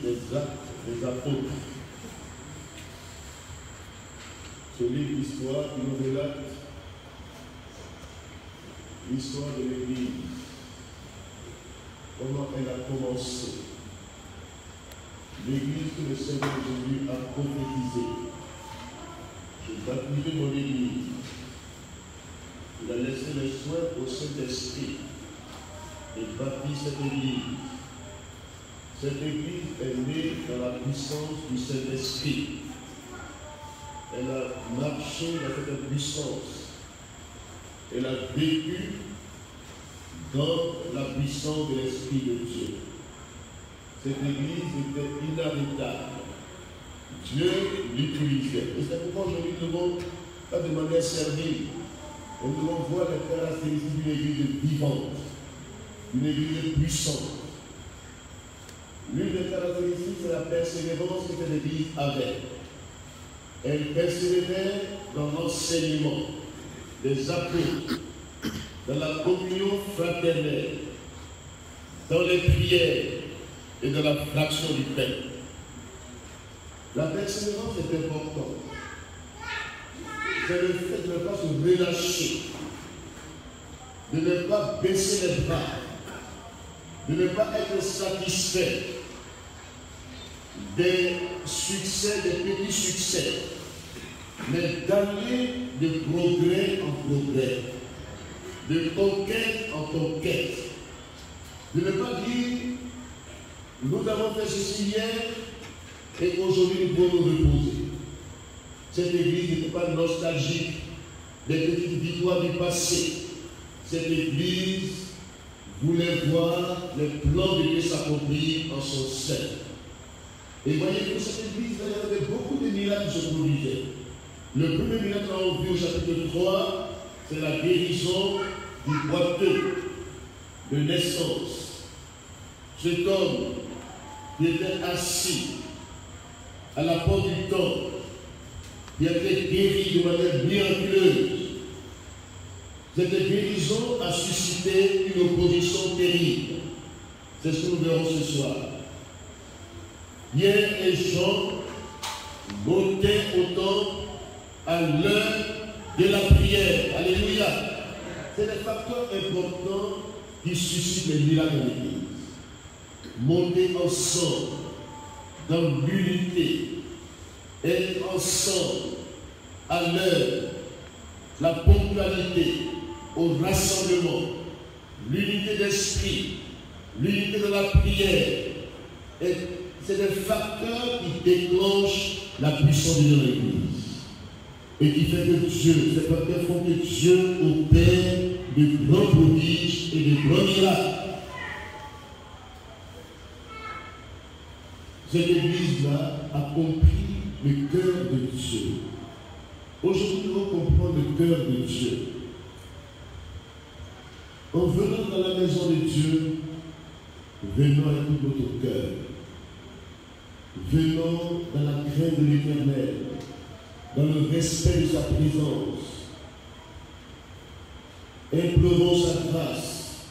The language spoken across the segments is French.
des Actes des Apôtres. Ce livre d'histoire qui nous relate l'histoire de l'Église, comment elle a commencé. L'Église que le Seigneur Jésus a prophétisée. Je baptisé mon Église. Il a laissé le soin au Saint-Esprit et bâti cette Église. Cette Église est née dans la puissance du Saint-Esprit. Elle a marché dans cette puissance. Elle a vécu dans la puissance de l'Esprit de Dieu. Cette Église était inarrêtable. Dieu l'utilisait. Et c'est pourquoi aujourd'hui nous devons, pas de manière servile, nous devons voir les caractéristiques d'une Église vivante, d'une Église puissante. L'une des caractéristiques, c'est la persévérance que cette Église avait. Elle persévérait dans l'enseignement des apôtres, dans la communion fraternelle, dans les prières et dans la fraction du pain. La persévérance est importante. C'est le fait de ne pas se relâcher, de ne pas baisser les bras, de ne pas être satisfait des succès, des petits succès, mais d'aller de progrès en progrès, de conquête en conquête, de ne pas dire nous avons fait ceci hier et aujourd'hui nous pouvons nous reposer. Cette Église n'était pas nostalgique des petites victoires du passé. Cette Église voulait voir les plans de Dieu s'accomplir en son sein. Et voyez que cette Église, il y avait beaucoup de miracles qui se produisaient. Le premier miracle qu'on a vu au chapitre 3, c'est la guérison du boiteux de naissance. Cet homme qui était assis à la porte du temple, qui a été guéri de manière miraculeuse. Cette guérison a suscité une opposition terrible. C'est ce que nous verrons ce soir. Pierre et Jean montaient au temple à l'heure de la prière. Alléluia. C'est des facteurs importants qui suscitent les miracles de l'Église. Monter ensemble dans l'unité, être ensemble à l'heure, la ponctualité au rassemblement, l'unité d'esprit, l'unité de la prière. Et c'est des facteurs qui déclenchent la puissance de l'Église. Et qui fait que Dieu, ces facteurs font que Dieu opère de grands prodiges et de grands miracles. Cette Église-là a compris le cœur de Dieu. Aujourd'hui, nous devons comprendre le cœur de Dieu. En venant dans la maison de Dieu, venons avec tout notre cœur. Venons dans la crainte de l'Éternel, dans le respect de sa présence. Implorons sa grâce,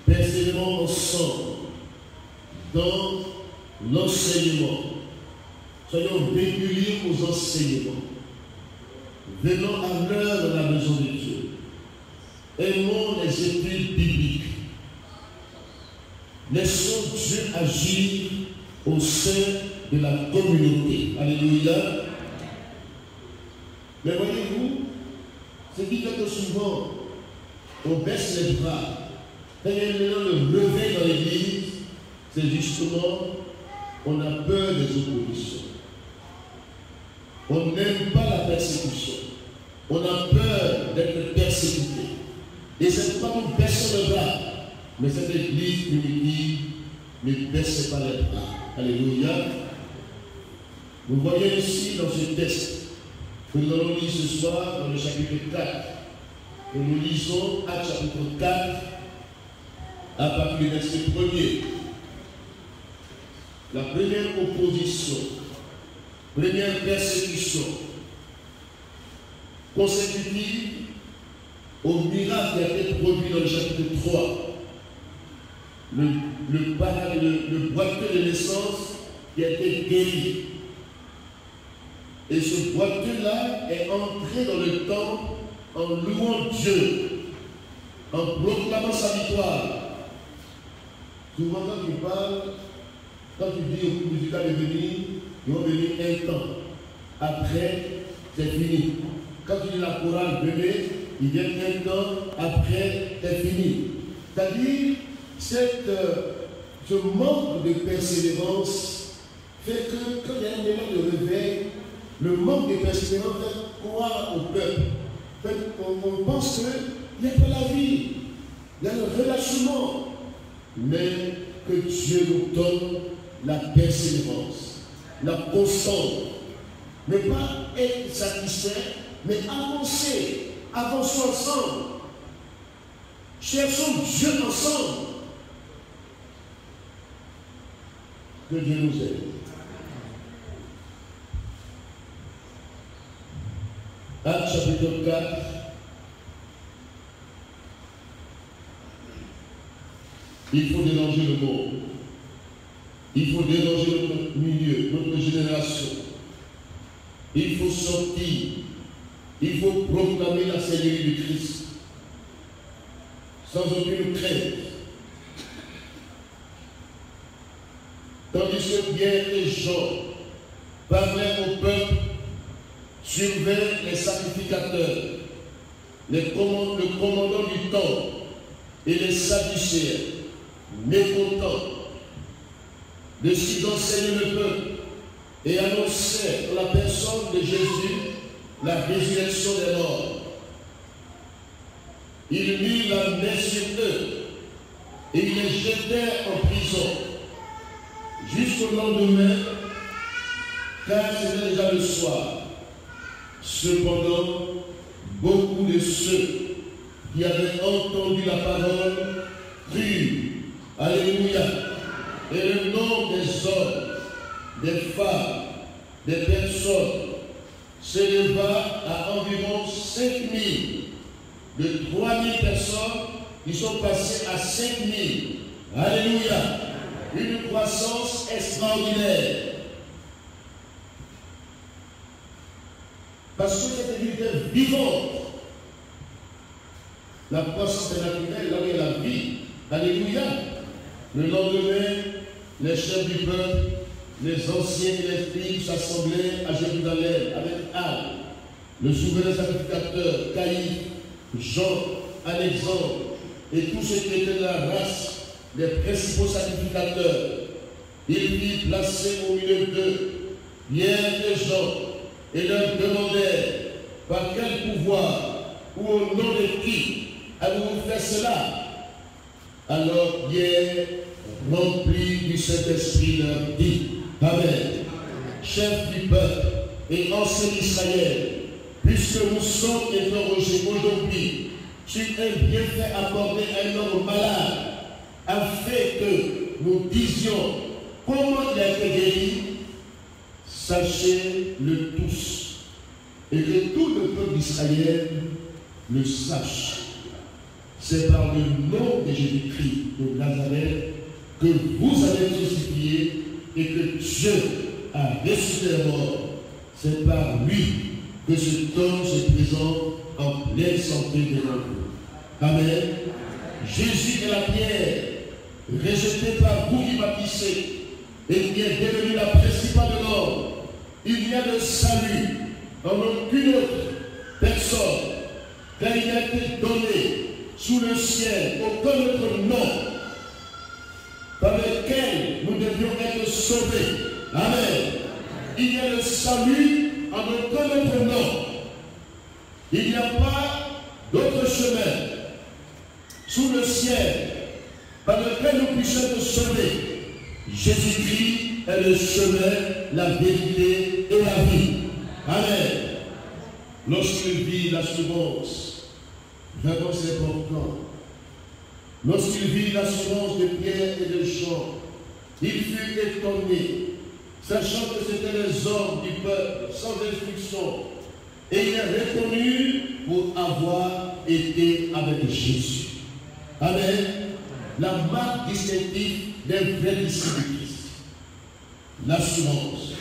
persévérons ensemble dans l'enseignement. Soyons réguliers aux enseignements. Venons à l'heure dans la maison de Dieu. Aimons les études bibliques. Laissons Dieu agir au sein de la communauté. Alléluia. Mais voyez-vous, ce qui fait que souvent, on baisse les bras. Quand il y a le réveil dans l'église, c'est justement, on a peur des oppositions. On n'aime pas la persécution. On a peur d'être persécuté. Et c'est pas qu'on baisse le bras. Mais cette église primitive ne baisse pas les bras. Alléluia. Vous voyez ici dans ce texte que nous allons lire ce soir dans le chapitre 4. Et nous lisons Actes chapitre 4 à partir du verset 1er. La première opposition, première persécution consécutive au miracle qui a été produit dans le chapitre 3. Le boiteux de naissance qui a été guéri. Et ce boiteux-là est entré dans le temple en louant Dieu, en proclamant sa victoire. Souvent quand tu parles, quand tu dis aux musicaux de venir, ils vont venir un temps. Après, c'est fini. Quand tu dis la chorale, venez, ils viennent un temps, après, c'est fini. C'est-à-dire, ce manque de persévérance fait que quand il y a un moment de réveil, le manque de persévérance fait croire au peuple. On pense qu'il n'y a pas la vie, il y a le relâchement. Mais que Dieu nous donne la persévérance, la constance. Ne pas être satisfait, mais avancer. Avançons ensemble. Cherchons Dieu ensemble. Que Dieu nous aide. Actes chapitre 4. Il faut déranger le monde. Il faut déranger notre milieu, notre génération. Il faut sortir. Il faut proclamer la Seigneurie du Christ. Sans aucune crainte. Tandis que bien les gens parlaient au peuple, surveillent les sacrificateurs, le commandant du temple et les sadducéens, mécontents de ce qu'ils enseignaient le peuple et annonçaient dans la personne de Jésus la résurrection des morts. Ils mirent la main sur eux et ils les jetèrent en prison jusqu'au lendemain, car c'était déjà le soir. Cependant, beaucoup de ceux qui avaient entendu la parole crurent. Alléluia. Et le nombre des hommes, des femmes, des personnes s'éleva à environ 5 000. De 3 000 personnes, ils sont passés à 5 000. Alléluia. Une croissance extraordinaire. Parce que cette église est vivante. La croissance est naturelle, là où il y a la vie. Alléluia. Le lendemain, les chefs du peuple, les anciens et les filles s'assemblaient à Jérusalem avec Anne, le souverain sacrificateur, Caïphe, Jean, Alexandre et tous ceux qui étaient de la race des principaux sacrificateurs. Ils firent placer au milieu d'eux Pierre et Jean et leur demandèrent par quel pouvoir ou au nom de qui avez-vous fait cela? Alors Pierre, rempli du Saint-Esprit, leur dit: Amen. Chef du peuple et ancien d'Israël, puisque nous sommes interrogés aujourd'hui sur un bienfait accordé à un homme malade, afin que nous disions comment il a été guéri, sachez-le tous, et que tout le peuple d'Israël le sache. C'est par le nom de Jésus-Christ de Nazareth que vous avez crucifié et que Dieu a ressuscité les morts. C'est par lui que cet homme se présente en pleine santé devant vous. Amen. Jésus est la pierre rejetée par vous qui bâtissez et qui est devenue la principale de l'homme. Il n'y a de salut en aucune autre personne, car il a été donné sous le ciel aucun autre nom par lequel nous devions être sauvés. Amen. Il y a le salut en aucun autre nom. Il n'y a pas d'autre chemin sous le ciel par lequel nous puissions être sauvés. Jésus-Christ est le chemin, la vérité et la vie. Amen. Lorsqu'il vit l'assurance, vraiment c'est important. Lorsqu'il vit l'assurance de Pierre et de Jean, il fut étonné, sachant que c'étaient les hommes du peuple sans instruction, et il est reconnu pour avoir été avec Jésus. Amen. La marque distinctive des vrais disciples. l'assurance.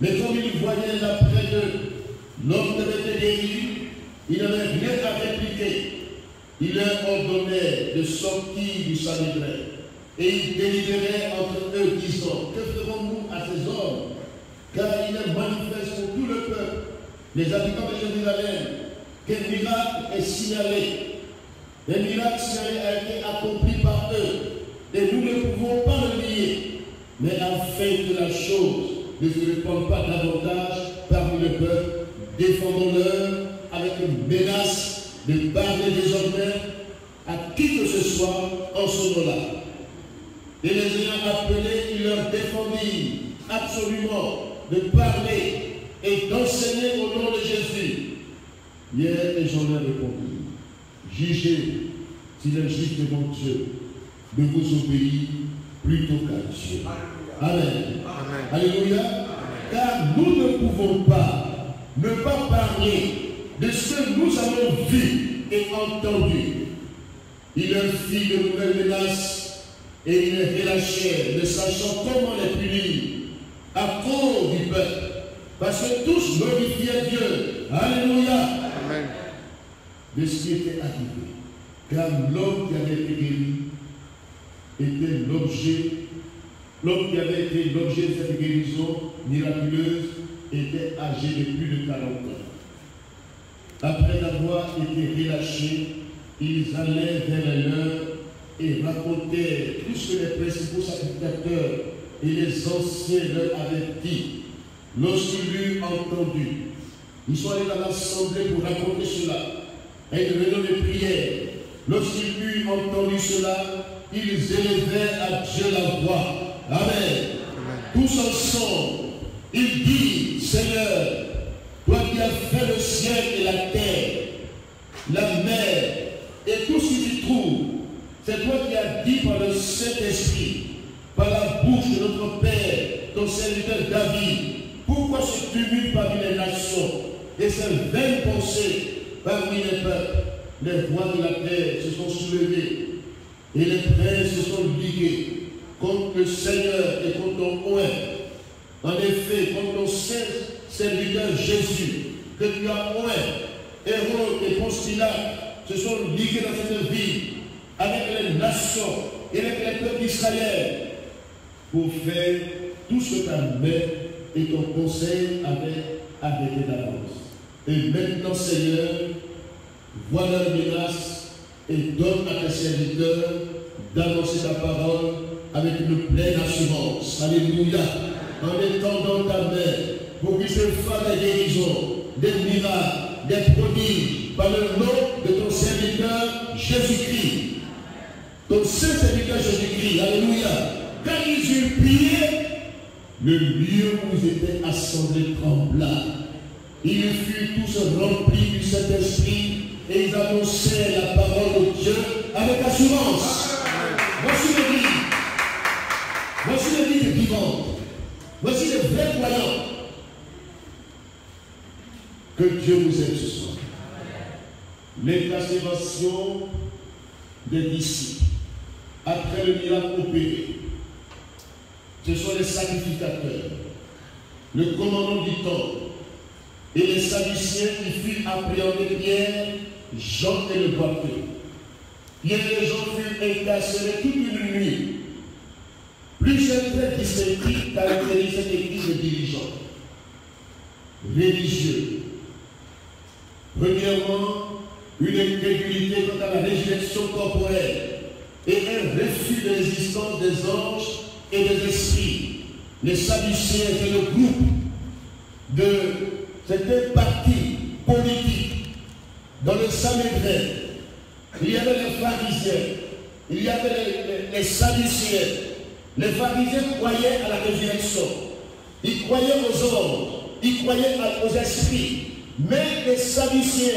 Mais comme il voyait l'après de l'homme qui avait été guéri, il n'avait rien à répliquer. Il leur ordonnait de sortir du Sanhédrin. Et il délibérait entre eux, disant, que ferons-nous à ces hommes? Car il est manifeste pour tout le peuple, les habitants de Jérusalem, qu'un miracle est signalé. Le miracle signalé a été accompli par eux. Et nous ne pouvons pas le nier. Mais afin que la chose ne se répande pas davantage parmi le peuple, défendons-leur avec une menace de parler désormais à qui que ce soit en ce nom-là. Et les ayant appelés, il leur défendit absolument de parler et d'enseigner au nom de Jésus. Hier, les gens leur répondu, jugez s'il est juste devant Dieu de vous obéir plutôt qu'à Dieu. Amen. Amen. Alléluia. Amen. Car nous ne pouvons pas ne pas parler de ce que nous avons vu et entendu. Il leur fit de nouvelles menaces et ils les relâchèrent, ne sachant comment les punir à cause du peuple. Parce que tous glorifiaient Dieu. Alléluia. Amen. De ce qui était arrivé. Car l'homme qui avait été guéri était l'homme qui avait été l'objet de cette guérison miraculeuse était âgé de plus de 40 ans. Après avoir été relâchés, ils allaient vers les leurs et racontèrent tout ce que les principaux sacrificateurs et les anciens leur avaient dit. Lorsqu'ils l'eurent entendu, ils sont allés dans l'assemblée pour raconter cela. Et une réunion de prière. Lorsqu'ils eurent entendu cela, ils élevèrent à Dieu la voix. Amen. Amen. Tous ensemble, ils disent, Seigneur, toi qui as fait le ciel et la terre, la mer et tout ce qui s'y trouve, c'est toi qui as dit par le Saint-Esprit, par la bouche de notre Père, ton serviteur David, pourquoi ce tumulte parmi les nations et ces vaines pensées parmi les peuples? Les rois de la terre se sont soulevés et les princes se sont ligués contre le Seigneur et contre ton oint. En effet, contre ton saint serviteur Jésus, que tu as oint, Hérode et Ponce Pilate se sont ligués dans cette ville avec les nations et avec les peuples d'Israël pour faire tout ce que ta main et ton conseil avaient arrêté d'avance. Et maintenant, Seigneur, vois leurs menaces et donne à tes serviteurs d'annoncer ta parole avec une pleine assurance. Alléluia. En étendant ta main pour qu'ils se fassent des guérisons, des miracles, des prodiges par le nom de ton serviteur Jésus-Christ. Ton saint serviteur Jésus-Christ. Alléluia. Quand ils eurent prié, le lieu où ils étaient assemblés trembla. Ils furent tous remplis du Saint-Esprit et ils annonçaient la parole de Dieu avec assurance. Voici l'Église. Voici l'Église vivante. Voici les vrais croyants. Que Dieu vous aide ce soir. L'intercession des disciples après le miracle opéré. Ce sont les sacrificateurs, le commandant du temple et les Sadduciens qui furent appréhendés Pierre, Jean et le boiteux. Pierre et Jean furent incarcérés toute une nuit. Plusieurs traits distinctifs caractérisent cette église de dirigeants. Religieux. Premièrement, une incrédulité quant à la résurrection corporelle et un refus de l'existence des anges et des esprits. Les Sadduciens étaient le groupe de certains partis politiques dans le Sanhédrin. Il y avait les pharisiens, il y avait les Sadduciens. Les pharisiens croyaient à la résurrection, ils croyaient aux anges, ils croyaient aux esprits. Mais les Sadduciens,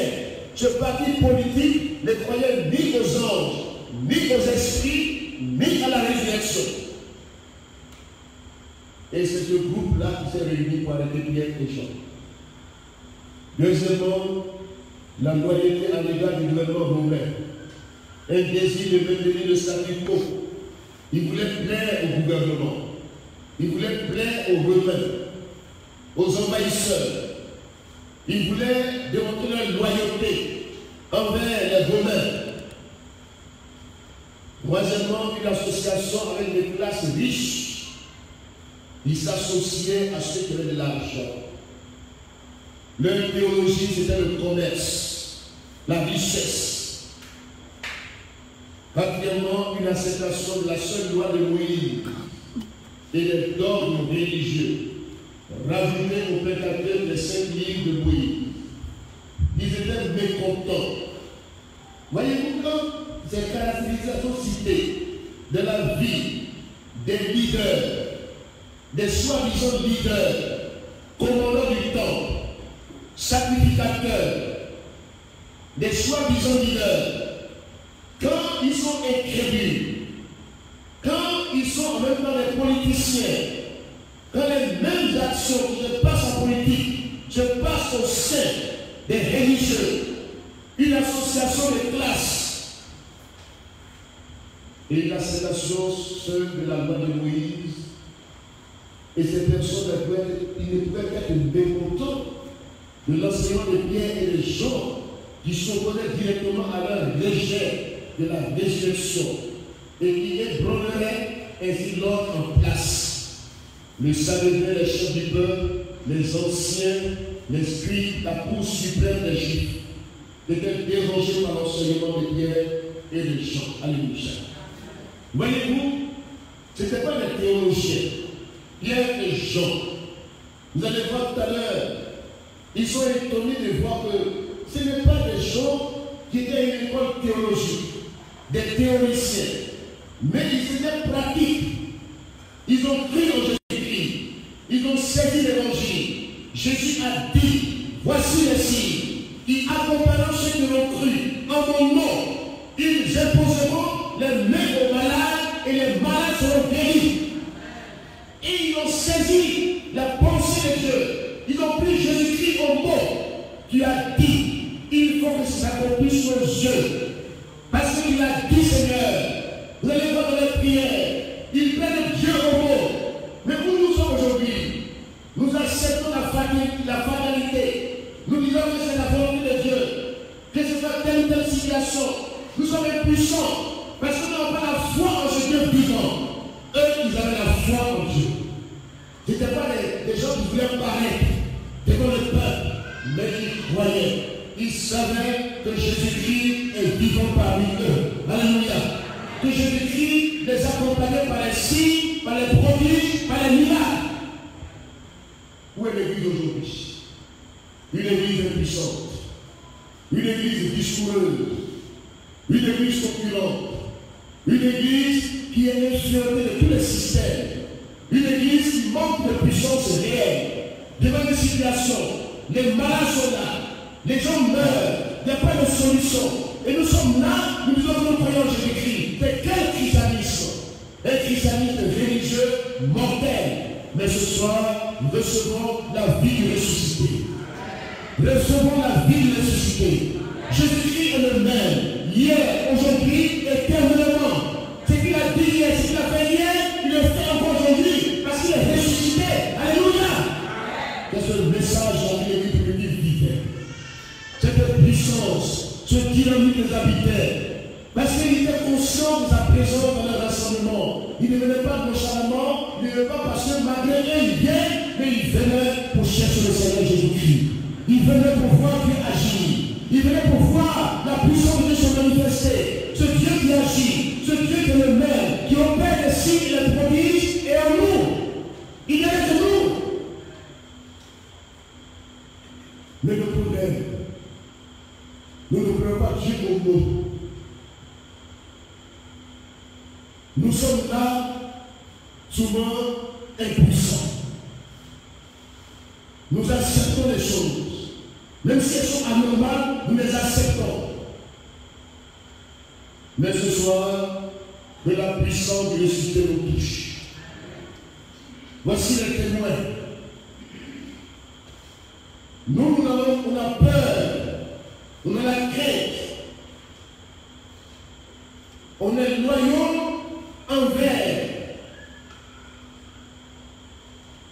ce parti politique, ne croyait ni aux anges, ni aux esprits, ni à la résurrection. Et c'est ce groupe-là qui s'est réuni pour arrêter Pierre et Jean. Deuxièmement, la loyauté à l'égard du gouvernement romain. Un désir de maintenir le statu quo. Il voulait plaire au gouvernement. Il voulait plaire aux Romains, aux envahisseurs. Il voulait démontrer leur loyauté envers les Romains. Troisièmement, une association avec des classes riches. Ils s'associaient à ceux qui avaient de l'argent. Leur théologie, c'était le commerce, la richesse. Quatrièmement, une acceptation de la seule loi de Moïse et des dogmes religieux, rajoutés au Pentateuque des 5 livres de Moïse. Ils étaient mécontents. Voyez-vous, quand ces caractérisations citées de la vie des leaders, des soi-disant leaders, commandants du temple, sacrificateurs, des soi-disant leaders, quand ils sont incrédules, quand ils sont en même temps des politiciens, quand les mêmes actions qui se passent en politique se passent au sein des religieux, une association de classes et une acceptation seule de la loi de Moïse, et ces personnes ils ne pouvaient qu'être mécontents de l'enseignement de Pierre et de Jean qui s'opposaient directement à leur rejet de la résurrection et qui ébranleraient ainsi l'ordre en place. Le Sanhédrin, les chefs du peuple, les anciens, les scribes, la cour suprême des Juifs étaient dérangés par l'enseignement de Pierre et de Jean. Alléluia. Voyez-vous, ce n'était pas des théologiens. Pierre et Jean, vous allez voir tout à l'heure, ils sont étonnés de voir que ce n'est pas des gens qui étaient à une école théologique, des théoriciens, mais ils étaient pratiques. Ils ont cru en Jésus-Christ, ils ont saisi l'évangile. Jésus a dit, voici les signes qui accompagneront ceux qui l'ont cru. En mon nom, ils imposeront les mains aux malades et les malades seront guéris. Et ils ont saisi la pensée de Dieu. Ils ont pris Jésus-Christ au mot qui a dit, il faut que ça s'accomplisse sur Dieu. Parce qu'il a dit, Seigneur, vous allez voir dans les prières, il prennent Dieu au mot. Mais où nous sommes aujourd'hui, nous acceptons la fatalité. Nous disons que c'est la volonté de Dieu, que ce soit telle ou telle situation. Nous sommes impuissants parce que nous n'avons pas la foi en ce Dieu vivant. Eux, ils avaient la foi en Dieu. Ce n'étaient pas des gens qui voulaient paraître devant le peuple, mais ils croyaient. Ils savaient que Jésus-Christ est vivant parmi eux. Alléluia. Que Jésus-Christ les accompagnait par les signes, par les prodiges, par les miracles. Où est l'église aujourd'hui? Une église impuissante, une église discoureuse, une église concurrente, une église qui est influencée de tous les systèmes, une église qui manque de puissance réelle. Devant des situations, les malades sont là, les gens meurent, il n'y a pas de solution. Et nous sommes là, nous disons que nous croyons en Jésus-Christ. Mais quel christianisme? Un christianisme religieux mortel. Mais ce soir, nous recevons la vie du ressuscité. Recevons la vie du ressuscité. Jésus-Christ est le même, hier, aujourd'hui, éternellement. Ce qu'il a dit hier, ce qu'il a fait hier, il le fait encore aujourd'hui, parce qu'il est ressuscité. Alléluia. C'est ce message dans l'église primitive vivait. Cette puissance, ce dynamique les habitait. Parce qu'il était conscient de sa présence dans le rassemblement. Il ne venait pas nonchalamment, il ne venait pas parce que malgré eux, il vient, mais il venait pour chercher le Seigneur Jésus-Christ. Il venait pour voir Dieu agir. Il venait pour voir la puissance de Dieu se manifester. Ce Dieu qui agit, ce Dieu qui est le même, qui opère les signes et les prodiges, et en nous. Il est avec nous. Mais le problème, nous ne prenons pas Dieu au mot. Nous sommes là, souvent impuissants. Nous acceptons les choses. Même si elles sont anormales, nous les acceptons. Mais ce soir, que la puissance du ressuscité nous touche. Voici les témoins. Nous, on a peur, on a la crainte. On est loyaux envers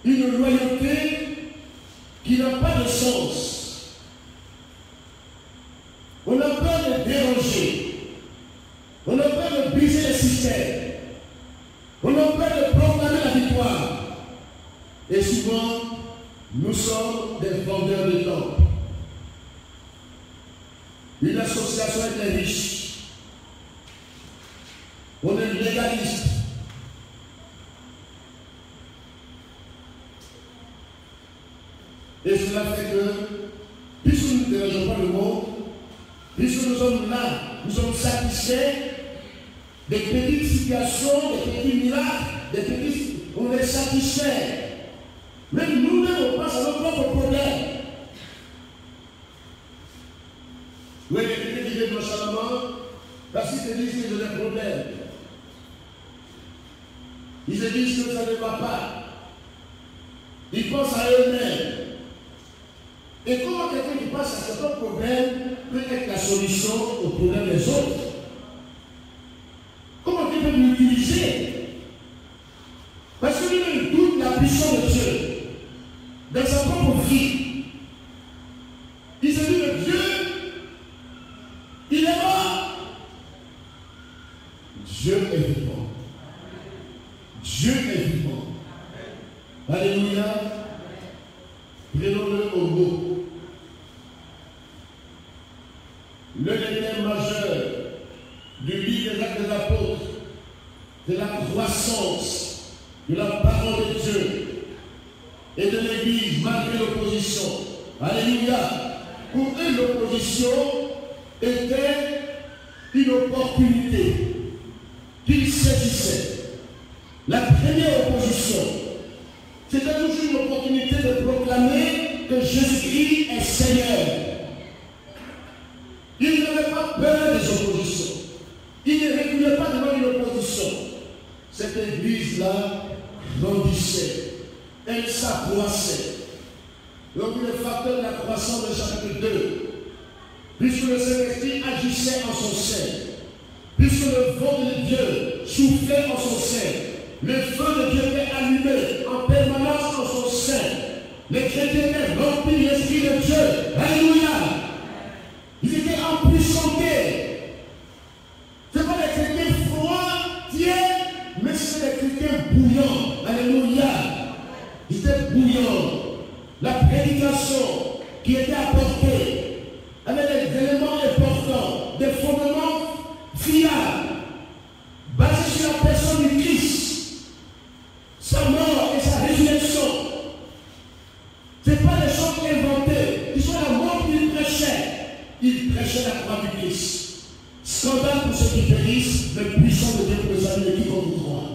une loyauté qui n'a pas de sens. On a peur de déranger. On a peur de briser le système. On a peur de proclamer la victoire. Et souvent, nous sommes des vendeurs de temps. Une association avec les riches. On est légaliste. Et cela fait que, puisque nous ne dérangeons pas le monde, puisque nous sommes là, nous sommes satisfaits des petites situations, des petits miracles, on est satisfaits. Même nous-mêmes, on pense à nos propres problèmes. Oui, les chrétiens qui viennent nonchalamment, parce qu'ils se disent qu'ils ont des problèmes. Ils se disent que ça ne va pas. Ils pensent à eux-mêmes. Et comment quelqu'un qui passe à certains problèmes peut être la solution aux problèmes des autres? Comment il peut l'utiliser? Parce que lui, il doute la puissance de Dieu dans sa propre vie. Il se dit que Dieu, il est mort. Dieu est vivant. Dieu est vivant. Alléluia. Prenons-le au mot. Le thème majeur du livre des Actes des Apôtres, de la croissance de la parole de Dieu et de l'Église malgré l'opposition. Alléluia. Pour eux, l'opposition était une opportunité qu'ils saisissaient. La première opposition, c'était toujours une opportunité de proclamer que Jésus-Christ est Seigneur. Il n'avait pas peur des oppositions. Il ne reculait pas devant une opposition. Cette église-là grandissait. Elle s'accroissait. Donc le facteur de la croissance de chapitre 2, puisque le Saint-Esprit agissait en son sein, puisque le vent de Dieu soufflait en son sein, le feu de Dieu était allumé en permanence en son sein, les chrétiens étaient remplis de l'Esprit de Dieu. Alléluia. Ils étaient empuissantés. Ce n'est pas des chrétiens froids, tièdes, mais c'est des chrétiens bouillants. Alléluia. Ils étaient bouillants. La prédication qui était apportée avait des éléments importants, des fondements fiables, basés sur la personne du Christ, sa mort et sa résurrection. Ce n'est pas des choses inventées. Ils sont la mort qu'il prêchait. Il prêchait la croix du Christ. Scandale pour ceux qui périssent, mais puissant de Dieu pour les amis de quiconque croit.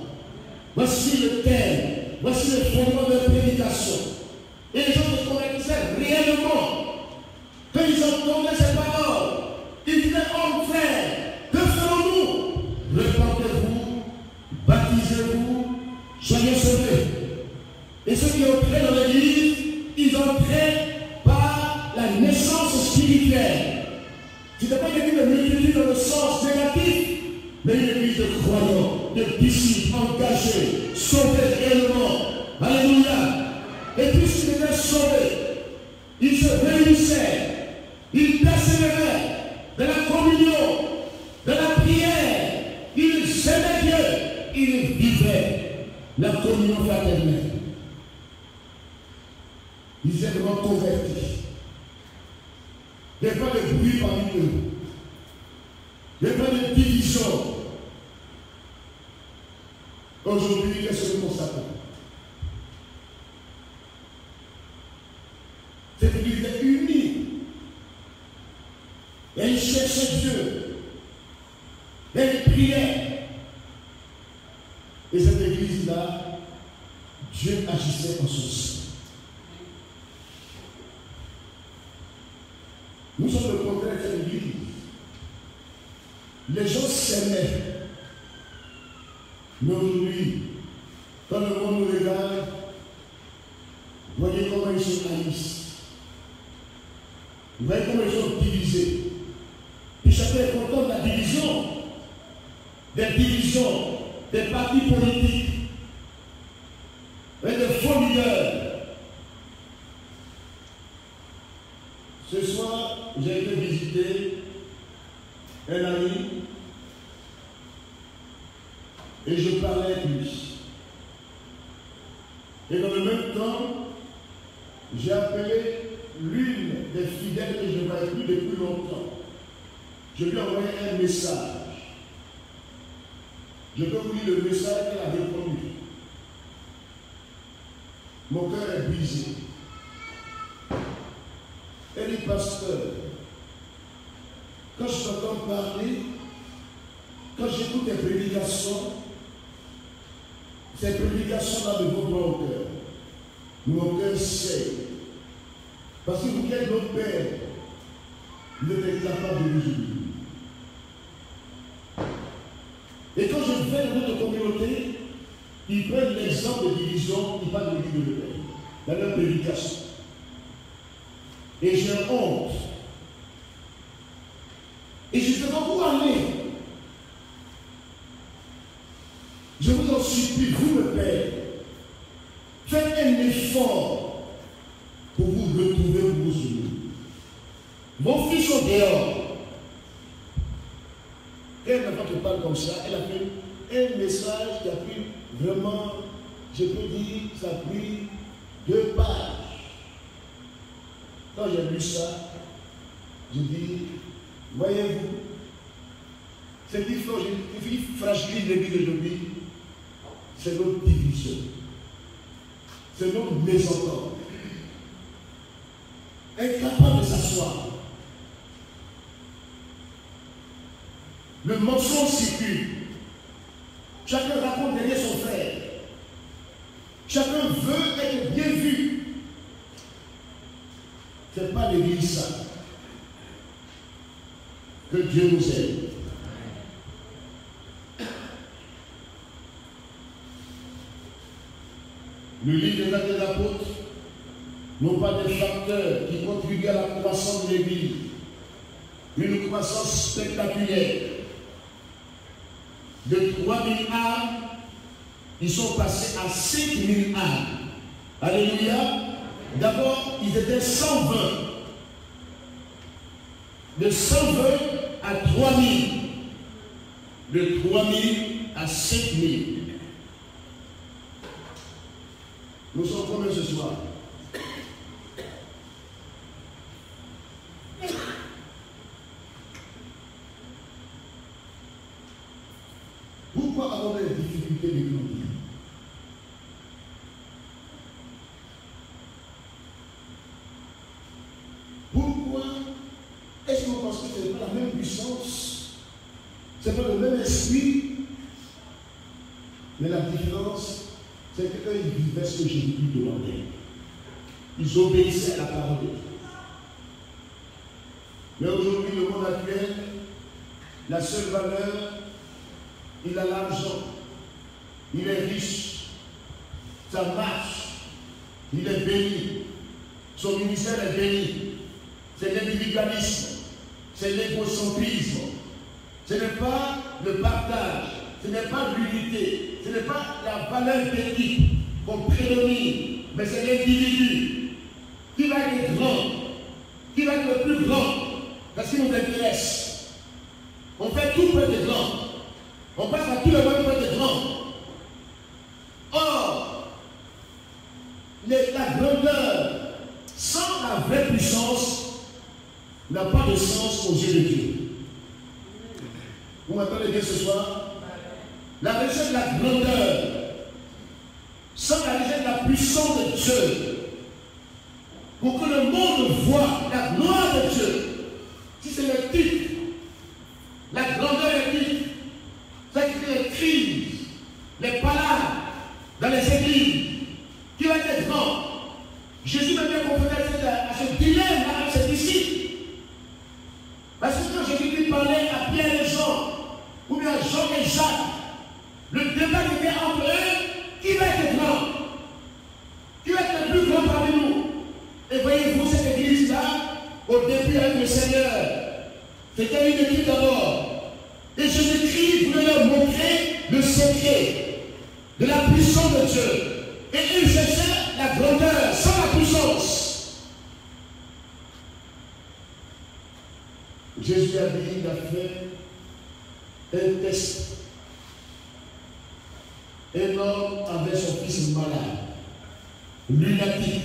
Voici le thème, voici le fondement de la prédication. Et les gens se convertissaient réellement. Quand ils entendaient ces paroles, ils disaient, oh frère, que ferons-nous? Repentez-vous, baptisez-vous, soyez sauvés. Et ceux qui entraient dans l'église, ils entraient par la naissance spirituelle. Ce n'était pas une église de multitude dans le sens négatif, mais une église de croyants, de disciples engagés, sauvés réellement. Alléluia. Et puisqu'ils étaient sauvés, ils se réunissaient, ils persévéraient dans la communion, dans la prière, ils aimaient Dieu, ils vivaient la communion fraternelle. Ils étaient vraiment convertis. Il n'y a pas de bruit parmi eux. Il n'y a pas de division. Aujourd'hui, qu'est-ce que nous constatons? Cette église est unie. Elle cherchait Dieu. Elle priait. Et cette église-là, Dieu agissait en son sein. Nous sommes le contraire de cette église. Les gens s'aimaient. Mais aujourd'hui, quand le monde nous regarde, voyez comment ils se haïssent. Vous voyez comment ils sont divisés. Et chacun est content de la division. Des divisions, des partis politiques, et des faux leaders. Ce soir, j'ai été visiter un ami et je parlais avec lui. Et dans le même temps, j'ai appelé l'une des fidèles que je ne voyais plus depuis longtemps. Je lui ai envoyé un message. Je peux vous lire le message qu'elle a répondu. Mon cœur est brisé. Elle dit, pasteur, quand je t'entends parler, quand j'écoute tes prédications, ces prédications-là me vont droit au cœur. Mon cœur saigne. Parce que vous qui êtes notre Père, vous êtes capable de nous oublier. Et quand je vais dans notre communauté, ils prennent l'exemple de division, ils parlent de l'Église de Père, dans leur prédication. Et j'ai honte. Et je ne sais pas où aller. Je vous en supplie, vous le Père, faites un effort pour vous retrouver pour vous unir. Vos fils sont dehors. Et elle n'a pas te parle comme ça, elle a fait un message qui a pris vraiment, je peux dire, ça a pris 2 pages. Quand j'ai lu ça, je dis, voyez-vous, cette histoire qui fragilise l'Église d'aujourd'hui, c'est notre division, c'est notre mésentente. Incapable de s'asseoir. Le mensonge circule. Chacun raconte derrière son frère. Chacun veut être bien vu. Ce n'est pas l'Église ça. Que Dieu nous aide. Le livre des Actes des Apôtres n'ont pas des facteurs qui contribuent à la croissance de l'Église. Une croissance spectaculaire. De 3000 âmes, ils sont passés à 5000 âmes. Alléluia. D'abord, ils étaient 120. De 120 à 3000. De 3000 à 5000. Nous sommes combien ce soir? Pourquoi avons-nous des difficultés de grandir? Pourquoi est-ce qu'on pense que ce n'est pas la même puissance, ce n'est pas le même esprit, mais la différence, c'est qu'eux, ils vivaient ce que Jésus demandait. Ils obéissaient à la parole de Dieu. Mais aujourd'hui, le monde actuel, la seule valeur, il a l'argent, il est riche, ça marche, il est béni, son ministère est béni. C'est l'individualisme, c'est l'égocentrisme, ce n'est pas le partage, ce n'est pas l'unité, ce n'est pas la valeur d'équipe qu'on prédomine, mais c'est l'individu qui va être grand, qui va être le plus grand, parce qu'il nous intéresse. On fait tout pour être grand. On passe à tout le monde pour être grand. Or, la grandeur sans la vraie puissance n'a pas de sens aux yeux de Dieu. Vous m'entendez bien ce soir? La richesse de la grandeur sans la richesse de la puissance de Dieu, pour que le monde voit la gloire de Dieu. Si c'est le titre, la grandeur est titre, c'est les crises, les palabres dans les églises, qui va être grand. Jésus m'a bien confronté à ce dilemme avec ses disciples. Parce que quand Jésus parlait à Pierre et Jean, ou bien à Jean et Jacques, le débat était entre eux, qui va être grand? Qui va être le plus grand parmi nous? Et voyez-vous cette église-là, au début avec le Seigneur, c'était une équipe d'abord. Et Jésus-Christ voulait leur montrer le secret de la puissance de Dieu. Et il cherchait la grandeur sans la puissance. Jésus a dit, il a fait un test. Un homme avait son fils malade, lunatique,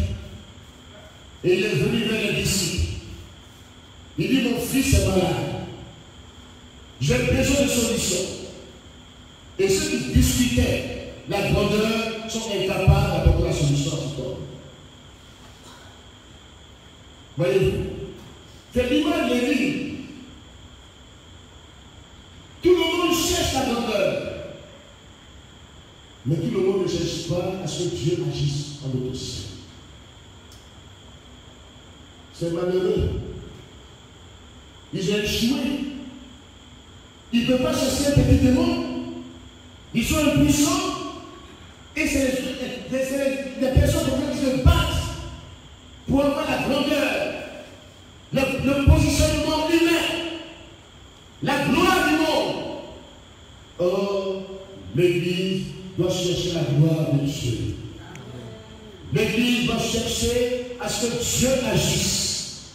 et il est venu vers les disciples. Il dit, mon fils est malade, j'ai besoin de solution. Et ceux qui discutaient la grandeur sont incapables d'apporter la solution à cet homme. Voyez-vous, c'est l'image de l'Église. Tout le monde cherche la grandeur. Mais tout le monde ne cherche pas à ce que Dieu agisse en notre sein. C'est malheureux. Ils ont échoué. Ils ne peuvent pas chercher un petit démon. Ils sont impuissants. Et c'est les personnes qui se battent pour avoir la grandeur, le positionnement humain, la gloire du monde. Or, l'Église doit chercher la gloire de Dieu. L'Église doit chercher à ce que Dieu agisse.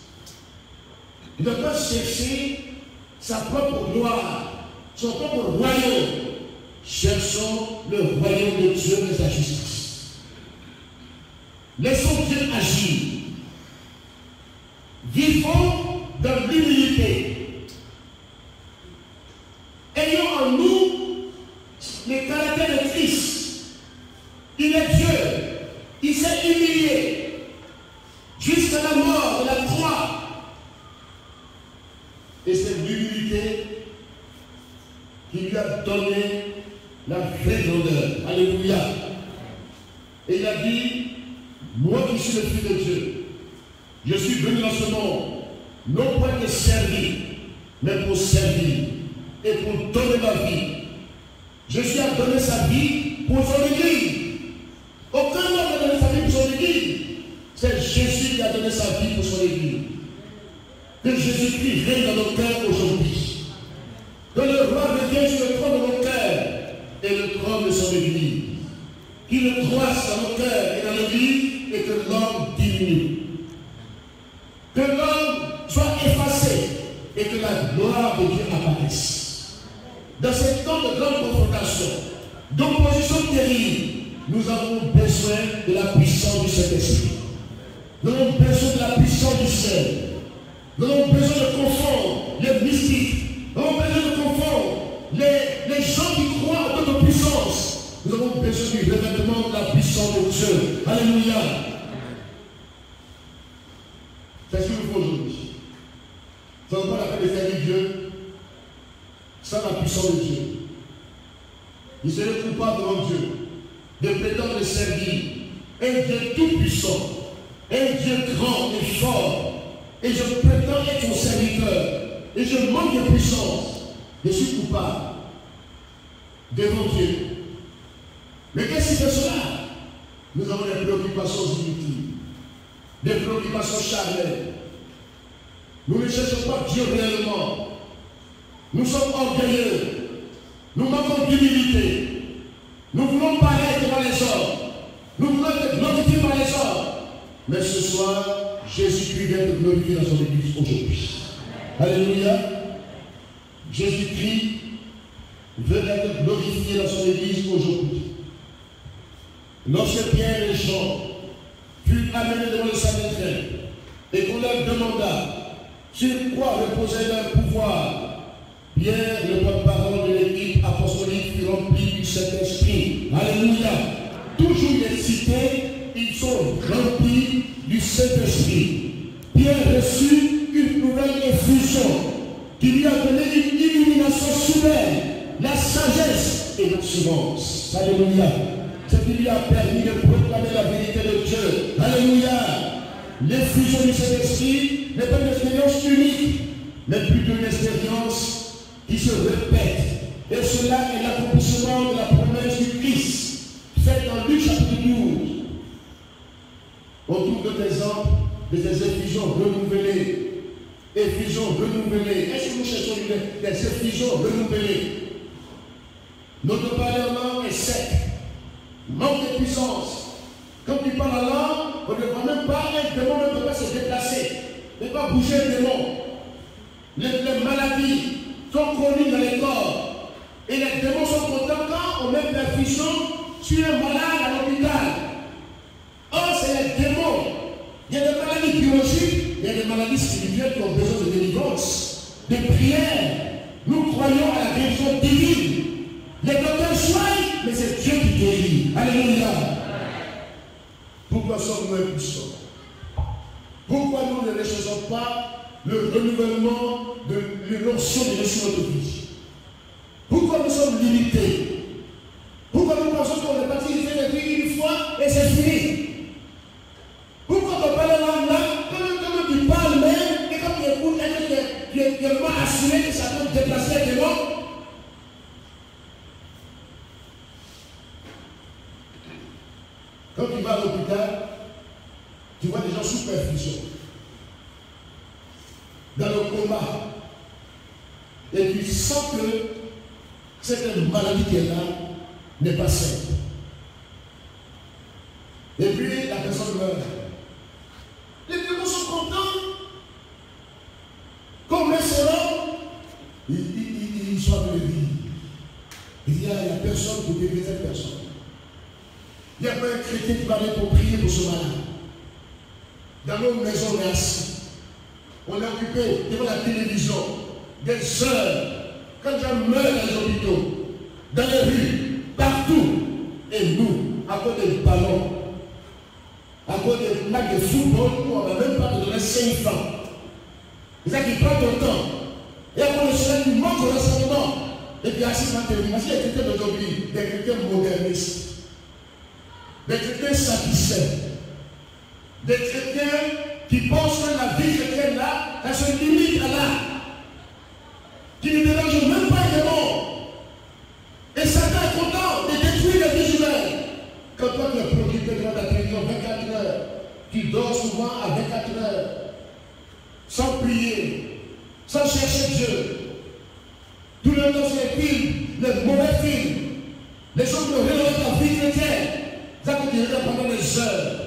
Il ne doit pas chercher sa propre gloire, son propre royaume. Cherchons le royaume de Dieu et sa justice. Laissons Dieu agir. Vivons dans l'humilité. Ayons en nous les caractères de Christ. Il est Dieu. Il s'est humilié jusqu'à la mort de la croix. Et c'est l'humilité qui lui a donné la vraie grandeur. Alléluia. Et il a dit, moi qui suis le Fils de Dieu, je suis venu dans ce monde, non pas que servir, mais pour servir et pour donner ma vie. Jésus a donné sa vie pour son Église. Aucun homme n'a donné sa vie pour son Église. C'est Jésus qui a donné sa vie pour son Église. Que Jésus-Christ règne dans nos cœurs aujourd'hui. Que le roi revienne sur le trône de nos cœurs et le trône de son Église. Qu'il croisse dans nos cœurs et dans l'Église et que l'homme diminue. Que l'homme soit effacé et que la gloire de Dieu apparaisse. Dans ces temps de grande confrontation, d'opposition terrible, nous avons besoin de la puissance du Saint-Esprit. Nous avons besoin de la puissance du ciel. Nous avons besoin de confondre les mystiques. Nous avons besoin de confondre les gens qui croient en notre puissance. Nous avons besoin du revêtement de la puissance de Dieu. Alléluia. C'est ce qu'il nous faut aujourd'hui. Ça ne vaut pas la peine de servir Dieu sans la puissance de Dieu. Il serait coupable devant Dieu de prétendre le servir un Dieu tout puissant, un Dieu grand et fort. Et je prétends être son serviteur. Et je manque de puissance. Je suis coupable devant Dieu. Mais qu'est-ce qui fait cela? Nous avons des préoccupations inutiles, des préoccupations charnelles. Nous ne cherchons pas Dieu réellement. Nous sommes orgueilleux. Nous manquons d'humilité. Nous voulons paraître devant les hommes. Nous voulons être glorifiés par les hommes. Mais ce soir, Jésus-Christ vient de glorifier dans son Église aujourd'hui. Alléluia. Jésus-Christ veut être glorifié dans son Église aujourd'hui. Lorsque Pierre et Jean furent amenés devant le Sanhédrin et qu'on leur demanda sur quoi reposait leur pouvoir, Pierre, le porte-parole de l'équipe apostolique, fut rempli du Saint-Esprit. Alléluia. Toujours excité, ils sont remplis du Saint-Esprit. Pierre reçut une nouvelle effusion qui lui a donné une illumination soudaine, la sagesse et l'assurance. Alléluia. Ce qui lui a permis de proclamer la vérité de Dieu. Alléluia. L'effusion du Saint-Esprit n'est pas une expérience unique, mais plutôt une expérience qui se répète. Et cela est l'accomplissement de la promesse du Christ, faite dans Luc chapitre 12. On trouve d'autres exemples de ces effusions renouvelées. Effusions renouvelées. Est-ce que nous cherchons des effusions renouvelées? Notre parlement est sec, manque de puissance. Quand tu parles la langue, on ne voit même pas, un démon ne peut pas se déplacer, ne peut pas bouger un démon. les maladies sont connues dans les corps. Et les démons sont contents quand on met perfusion sur un malade à l'hôpital. Or, c'est les démons. Il y a des maladies biologiques, il y a des maladies spirituelles qui ont besoin de délivrance, de prière. Nous croyons à la guérison divine. Les docteurs soignent, mais c'est Dieu qui guérit. Alléluia. Pourquoi sommes-nous impuissants? Pourquoi nous ne recherchons pas le renouvellement de l'onction de Dieu sur notre vie? Pourquoi nous sommes limités? Pourquoi nous pensons qu'on est baptisé depuis une fois et c'est fini? Pourquoi on parle la langue là, quand tu parles même, et quand tu écoutes, tu es vraiment assuré que ça peut te déplacer les démons? Quand tu vas à l'hôpital, tu vois des gens sous perfusion, dans le coma, et tu sens que cette maladie qui est là n'est pas saine. Et puis la personne meurt. Les démons sont contents. Comme les seront, ils sont de vie. Il n'y a personne pour guérir cette personne. Il n'y a pas un chrétien qui va aller pour prier pour ce malade. Dans nos maisons, on est assis. On est occupé devant la télévision, des heures. Quand les gens meurent dans les hôpitaux, dans les rues, partout. Et nous, à cause des ballons, à cause des matchs de football, où on ne va même pas te donner 5 francs. C'est ça qui prend ton temps. Et après le soleil, il manque au rassemblement. Et puis assis dans télévision. Parce qu'il y a des chrétiens d'aujourd'hui, des chrétiens modernistes, des chrétiens satisfaits, des chrétiens qui pensent que la vie chrétienne là, elle se limite à là, qui ne dérange même pas les démons. Et Satan est content de détruire les vies humaines. Quand toi tu es préoccupé devant ta télévision 24 heures, tu dors souvent à 24 heures, sans prier, sans chercher Dieu. Tout le temps c'est les films, les mauvais films, les gens qui ont rénové ta vie chrétienne. Ça que tu es là pendant des heures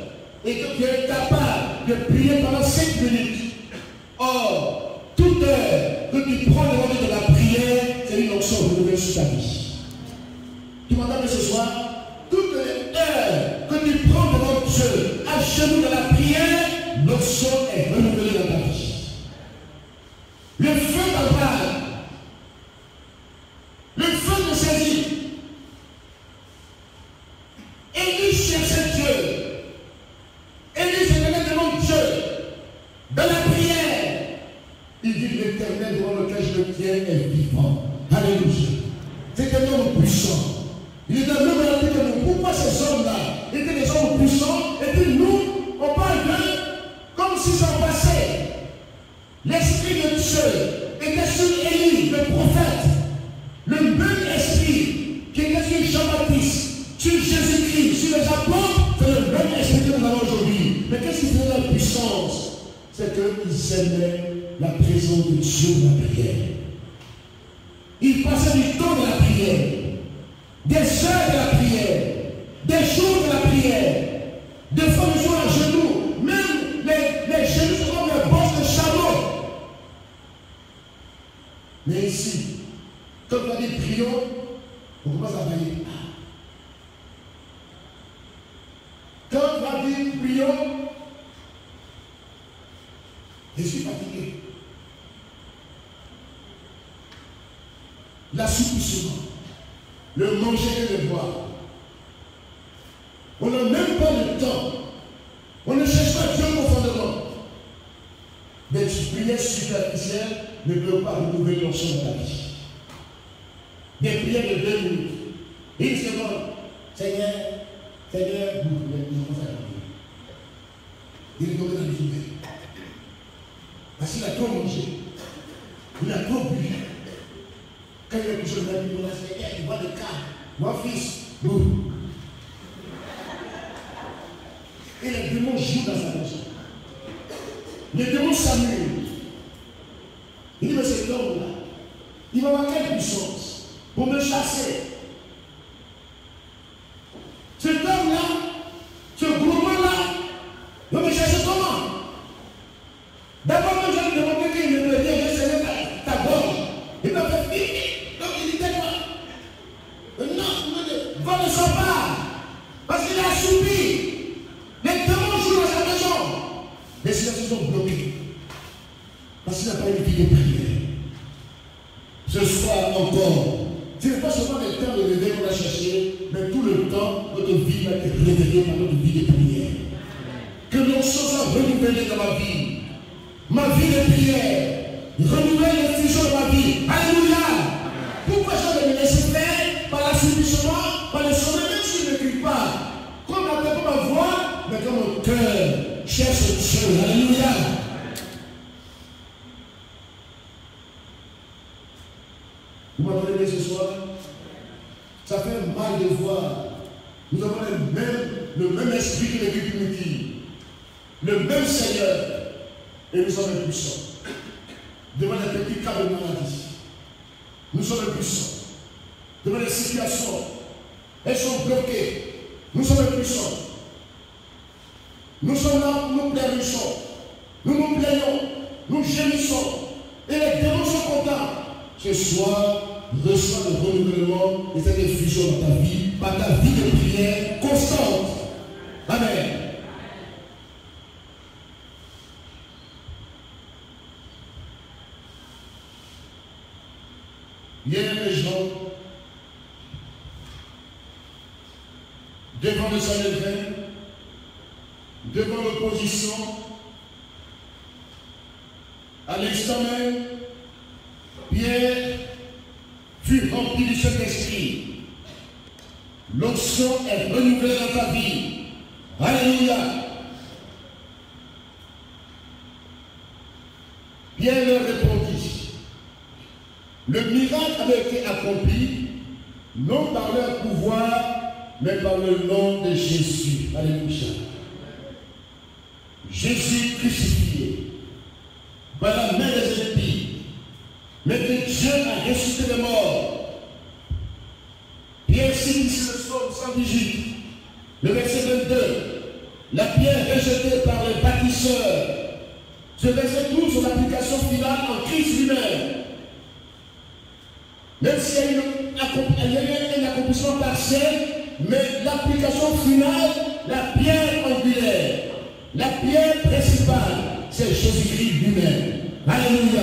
et que tu es capable de prier pendant 5 minutes. Or, toute heure que tu prends le moment de la prière, c'est une onction renouvelée sur ta vie. Tu m'entends ce soir? Toute heure que tu prends devant Dieu, à genoux de la prière, l'onction est renouvelée dans ta vie. Le feu t'embarque. Le feu te saisit. Élie cherchait Dieu. Élie se donnait devant Dieu. Dans la prière, il dit l'Éternel devant lequel je me tiens est vivant. Alléluia. C'est un homme puissant. Il est un homme à que nous. Pourquoi ces hommes-là étaient des hommes puissants et puis nous, on parle d'eux comme s'ils en passaient. L'esprit de Dieu était sur Élie, le prophète. Le même esprit qui était sur Jean-Baptiste, sur Jésus-Christ, sur les apôtres, c'est le même esprit que nous avons aujourd'hui. Mais qu'est-ce qui faisait la puissance? C'est qu'ils aimaient la présence de Dieu dans la prière. Ils passaient du temps de la prière, des heures de la prière, des jours de la prière, des fois ils sont à genoux, même les genoux sont comme les bosses de chameau. Mais ici, quand on dit prions, on commence à prier. Quand on va dire prions, je suis fatigué. L'assoupissement, le manger et le boire. On n'a même pas le temps. On ne cherche pas Dieu profondément. Mais une prière superficielle ne peut pas renouveler l'onction de ta vie. Des prières de 2 minutes. Une seconde. Seigneur, vous pouvez commencer à prier. Il est tombé dans les ouvriers. Parce qu'il a trop mangé. Il a trop bu. Quand il a couché dans la vie, il a dit, Seigneur, il voit le cas. Mon fils, nous. Et les démons jouent dans sa maison. Les démons s'amusent. Il dit, mais cet homme-là, il va avoir quelle puissance pour me chasser? Cet homme-là, ce gourmand-là, va me chasser comment? D'abord, quand je lui demandais qu'il me plaisait, je ne savais pas. une vie de prière. Ce soir encore, ce n'est pas seulement le temps de lever qu'on a cherché, mais tout le temps, notre vie va être réveillée par notre vie de prière. Que nos choses soient renouvelées dans ma vie. Ma vie de prière. Renouveler l'institution de ma vie. Alléluia. Pourquoi je vais me laisser faire par l'assouplissement, par le sommeil, même si je ne crie pas. Comme n'entend pas ma voix, mais quand mon cœur cherche Dieu. Alléluia. Vous m'entendez bien ce soir? Ça fait mal de voir. Nous avons le même esprit que l'équipe primitive. Le même Seigneur. Et nous sommes impuissants. Devant les petits cas de maladie. Nous sommes impuissants. Devant les situations. Elles sont bloquées. Nous sommes impuissants. Nous sommes là, nous pleurissons. Nous nous plaignons. Nous gémissons. Et les démons sont contents. Ce soir, reçois le renouvellement de cette effusion dans ta vie, par ta vie de prière constante. Amen. Hier, les gens, devant le Sanhédrin, devant l'opposition, à l'instant même, Pierre fut rempli du Saint-Esprit. L'onction est renouvelée dans ta vie. Alléluia. Pierre leur répondit. Le miracle avait été accompli, non par leur pouvoir, mais par le nom de Jésus. Alléluia. Jésus crucifié, par la main des ennemis, mais que Dieu a ressuscité les morts. Pierre signe ici le psaume 118, le verset 22. La pierre rejetée par les bâtisseurs. Ce verset trouve son application finale en Christ lui-même. Même s'il y a eu un accomplissement partiel, mais l'application finale, la pierre angulaire, la pierre principale, c'est Jésus-Christ lui-même. Alléluia.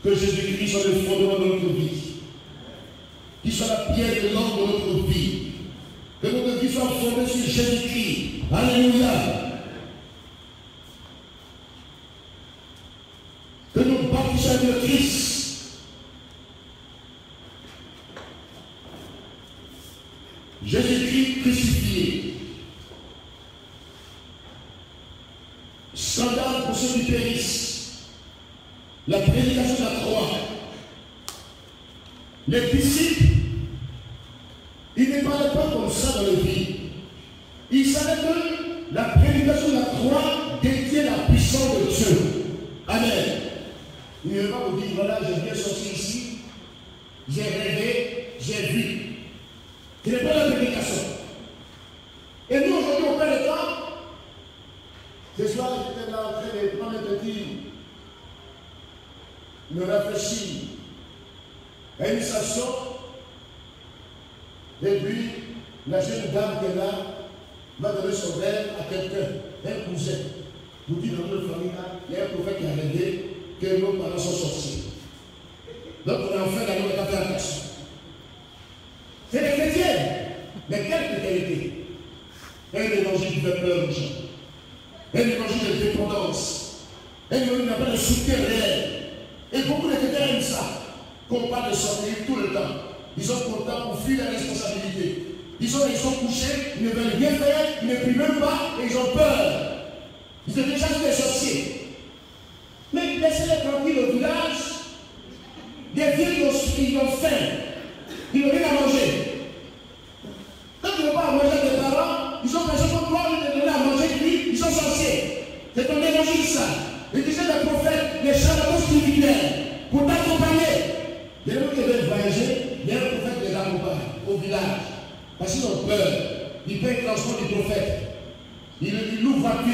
Que Jésus-Christ soit le fondement de notre vie. Qu'il soit la pierre de l'angle de notre vie. Que notre vie soit fondée sur Jésus-Christ. Alléluia. Que nous baptisons de Christ. Jésus-Christ crucifié. Scandale pour ceux qui périssent. La prédication de la croix. Les disciples, ils ne parlaient pas comme ça dans leur vie. Ils savaient que la prédication de la croix détient la puissance de Dieu. Amen. Il ne va pas vous dire, voilà, j'ai bien sorti ici, j'ai rêvé, j'ai vu. Ce n'est pas la prédication. Et nous, aujourd'hui, on perd le temps. Ce soir, j'étais là en train de prendre un petit, me réfléchir à une station. Et puis, la jeune dame qui est là va donner son verre à quelqu'un, un cousin. Vous dites dans notre famille, il y a un prophète qui a rêvé que nos parents sont sorciers. Donc, on est en train d'aller faire attention. C'est des chrétiens. Mais quelle qualité? Un évangile qui fait peur aux gens. Un évangile de dépendance. Un évangile qui n'a pas de soutien réel. Et beaucoup de chrétiens aiment ça. Qu'on parle de sortir tout le temps. Ils sont contents pour fuir la responsabilité. Ils sont couchés, ils ne veulent rien faire, ils ne prient même pas et ils ont peur. Ils sont déjà des sorciers. Mais laissez-les tranquilles au village. Des vieux qui ont faim. Ils n'ont rien à manger. Quand tu ne veux pas manger tes parents, ils sont pensés comme toi, ils te donnent à manger lui, ils sont sorciers. C'est ton évangile ça. Et tu sais les prophètes, les charlatans spirituels, pour t'accompagner. Il y a des gens qui veulent voyager, il y a un prophète qui les accompagne au village. Parce qu'ils ont peur. Ils payent le transport du prophète. Il loue voiture.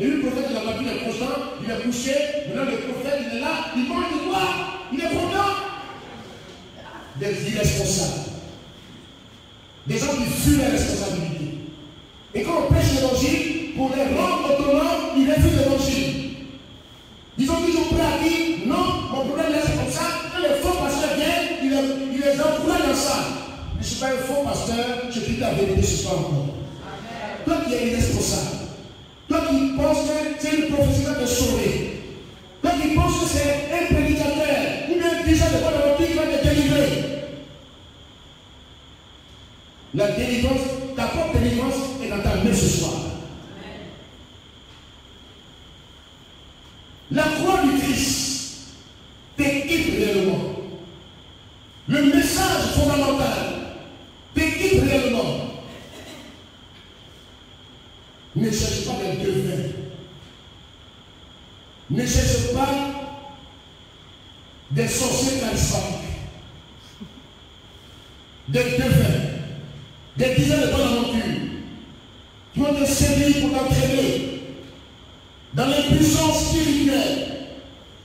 Et le prophète, la voiture est constant, il est couché. Maintenant, le prophète, il est là, il mange de quoi? Il est content. Des irresponsables. Des gens qui fuient la responsabilité. Et quand on prêche l'évangile, pour les rendre autonomes, ils refusent l'évangile. Ils ont dit pasteur, je dis la vérité ce soir encore. Toi qui es irresponsable, toi qui penses que c'est une prophétie qui va te sauver, toi qui penses que c'est un prédicateur ou bien un dirigeant de bonne volonté qui va te délivrer, la délivrance, ta propre délivrance est dans ta main ce soir. La croix du Christ t'équipe réellement. Le message fondamental t'équipe réellement. Ne cherche pas des devins. Ne cherche pas des sorciers charismatiques. Des devins. Des dizaines de bonnes aventures qui vont te servir pour t'entraîner dans les puissances spirituelles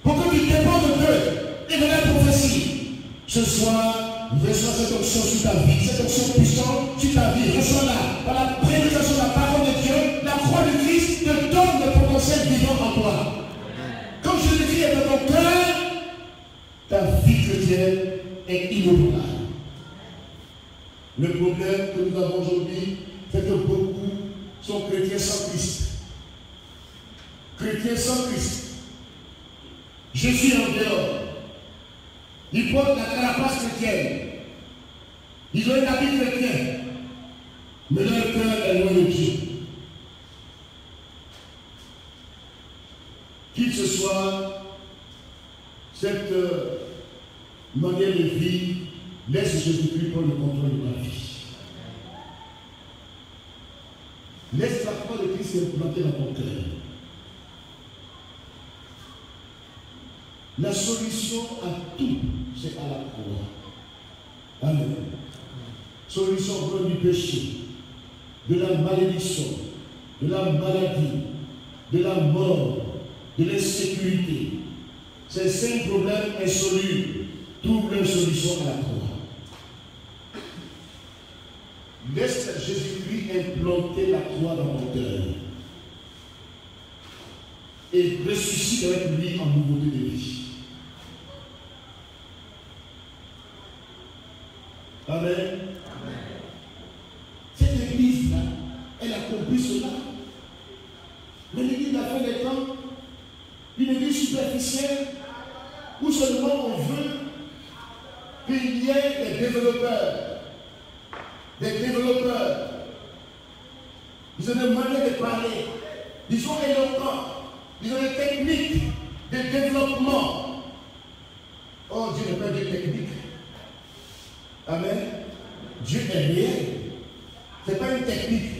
pour que tu dépendes d'eux et de la prophétie. Ce soir, reçois cette onction sur ta vie, cette onction puissante sur ta vie. Reçois-la par la prédication de la parole de Dieu. La croix de Christ te donne le potentiel vivant en toi. Quand Jésus-Christ est dans ton cœur, ta vie chrétienne est inébranlable. Le problème que nous avons aujourd'hui, c'est que beaucoup sont chrétiens sans Christ. Chrétiens sans Christ. Je suis en dehors. Ils portent la carapace chrétienne. Ils ont un habit chrétien. Mais leur cœur est loin de Dieu. Qu'il ce soit cette manière de vivre, laisse Jésus-Christ prendre le contrôle de ta vie. Laisse la croix de Christ s'implanter dans ton cœur. La solution à tout, c'est à la croix. Amen. Solution au problème du péché, de la malédiction, de la maladie, de la mort, de l'insécurité. Ces 5 problèmes insolubles trouvent leur solution à la croix. Laisse Jésus-Christ implanter la croix dans ton cœur et ressuscite avec lui en nouveauté de vie. Amen. Amen. Cette église-là, elle a compris cela. Mais l'église de la fin des temps, une église superficielle, où seulement on veut qu'il y ait des développeurs. Des développeurs. Ils ont des manières de parler. Ils sont éloquents. Ils ont des techniques de développement. Oh, Dieu n'est pas des techniques. Amen. Dieu est réel. Ce n'est pas une technique.